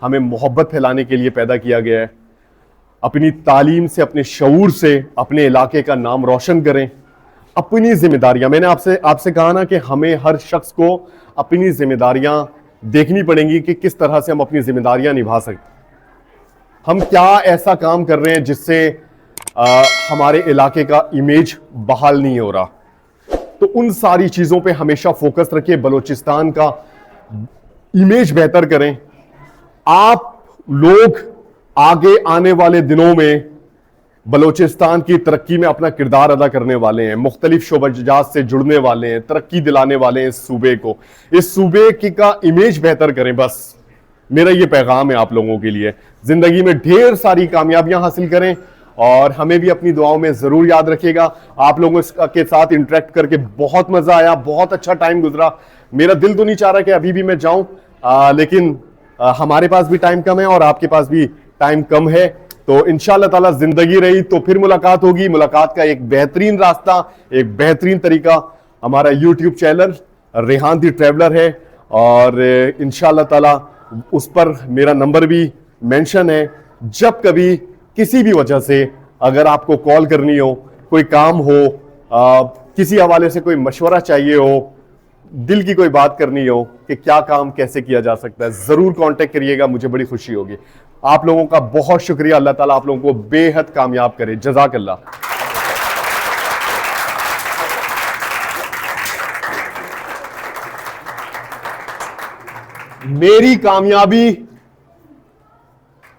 हमें मोहब्बत फैलाने के लिए पैदा किया गया है। अपनी तालीम से, अपने शऊर से अपने इलाके का नाम रोशन करें। अपनी जिम्मेदारियां, मैंने आपसे कहा ना कि हमें हर शख्स को अपनी जिम्मेदारियां देखनी पड़ेंगी कि किस तरह से हम अपनी जिम्मेदारियां निभा सकते। हम क्या ऐसा काम कर रहे हैं जिससे हमारे इलाके का इमेज बहाल नहीं हो रहा। तो उन सारी चीज़ों पे हमेशा फोकस रखिए, बलूचिस्तान का इमेज बेहतर करें। आप लोग आगे आने वाले दिनों में बलूचिस्तान की तरक्की में अपना किरदार अदा करने वाले हैं, मुख्तलिफ शोबजात से जुड़ने वाले हैं, तरक्की दिलाने वाले हैं इस सूबे को। इस सूबे की का इमेज बेहतर करें, बस मेरा ये पैगाम है आप लोगों के लिए। जिंदगी में ढेर सारी कामयाबियां हासिल करें और हमें भी अपनी दुआओं में जरूर याद रखिएगा। आप लोगों के साथ इंटरेक्ट करके बहुत मजा आया, बहुत अच्छा टाइम गुजरा। मेरा दिल तो नहीं चाह रहा कि अभी भी मैं जाऊं, लेकिन हमारे पास भी टाइम कम है और आपके पास भी टाइम कम है। तो इंशाअल्लाह ताला जिंदगी रही तो फिर मुलाकात होगी। मुलाकात का एक बेहतरीन रास्ता, एक बेहतरीन तरीका हमारा यूट्यूब चैनल रेहान दी ट्रैवलर है और इंशाअल्लाह ताला उस पर मेरा नंबर भी मेंशन है। जब कभी किसी भी वजह से अगर आपको कॉल करनी हो, कोई काम हो, किसी हवाले से कोई मशवरा चाहिए हो, दिल की कोई बात करनी हो कि क्या काम कैसे किया जा सकता है, जरूर कांटेक्ट करिएगा, मुझे बड़ी खुशी होगी। आप लोगों का बहुत शुक्रिया। अल्लाह ताला आप लोगों को बेहद कामयाब करे। जज़ाकल्लाह। मेरी कामयाबी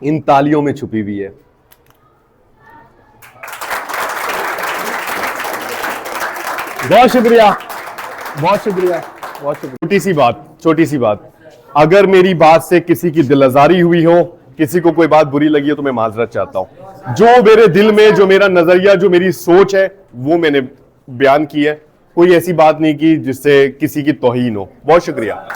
इन तालियों में छुपी हुई है। बहुत शुक्रिया, बहुत शुक्रिया, बहुत शुक्रिया। छोटी सी बात, अगर मेरी बात से किसी की दिल आजारी हुई हो, किसी को कोई बात बुरी लगी हो, तो मैं माजरत चाहता हूं। जो मेरे दिल में, जो मेरा नजरिया, जो मेरी सोच है, वो मैंने बयान की है। कोई ऐसी बात नहीं की जिससे किसी की तौहीन हो। बहुत शुक्रिया।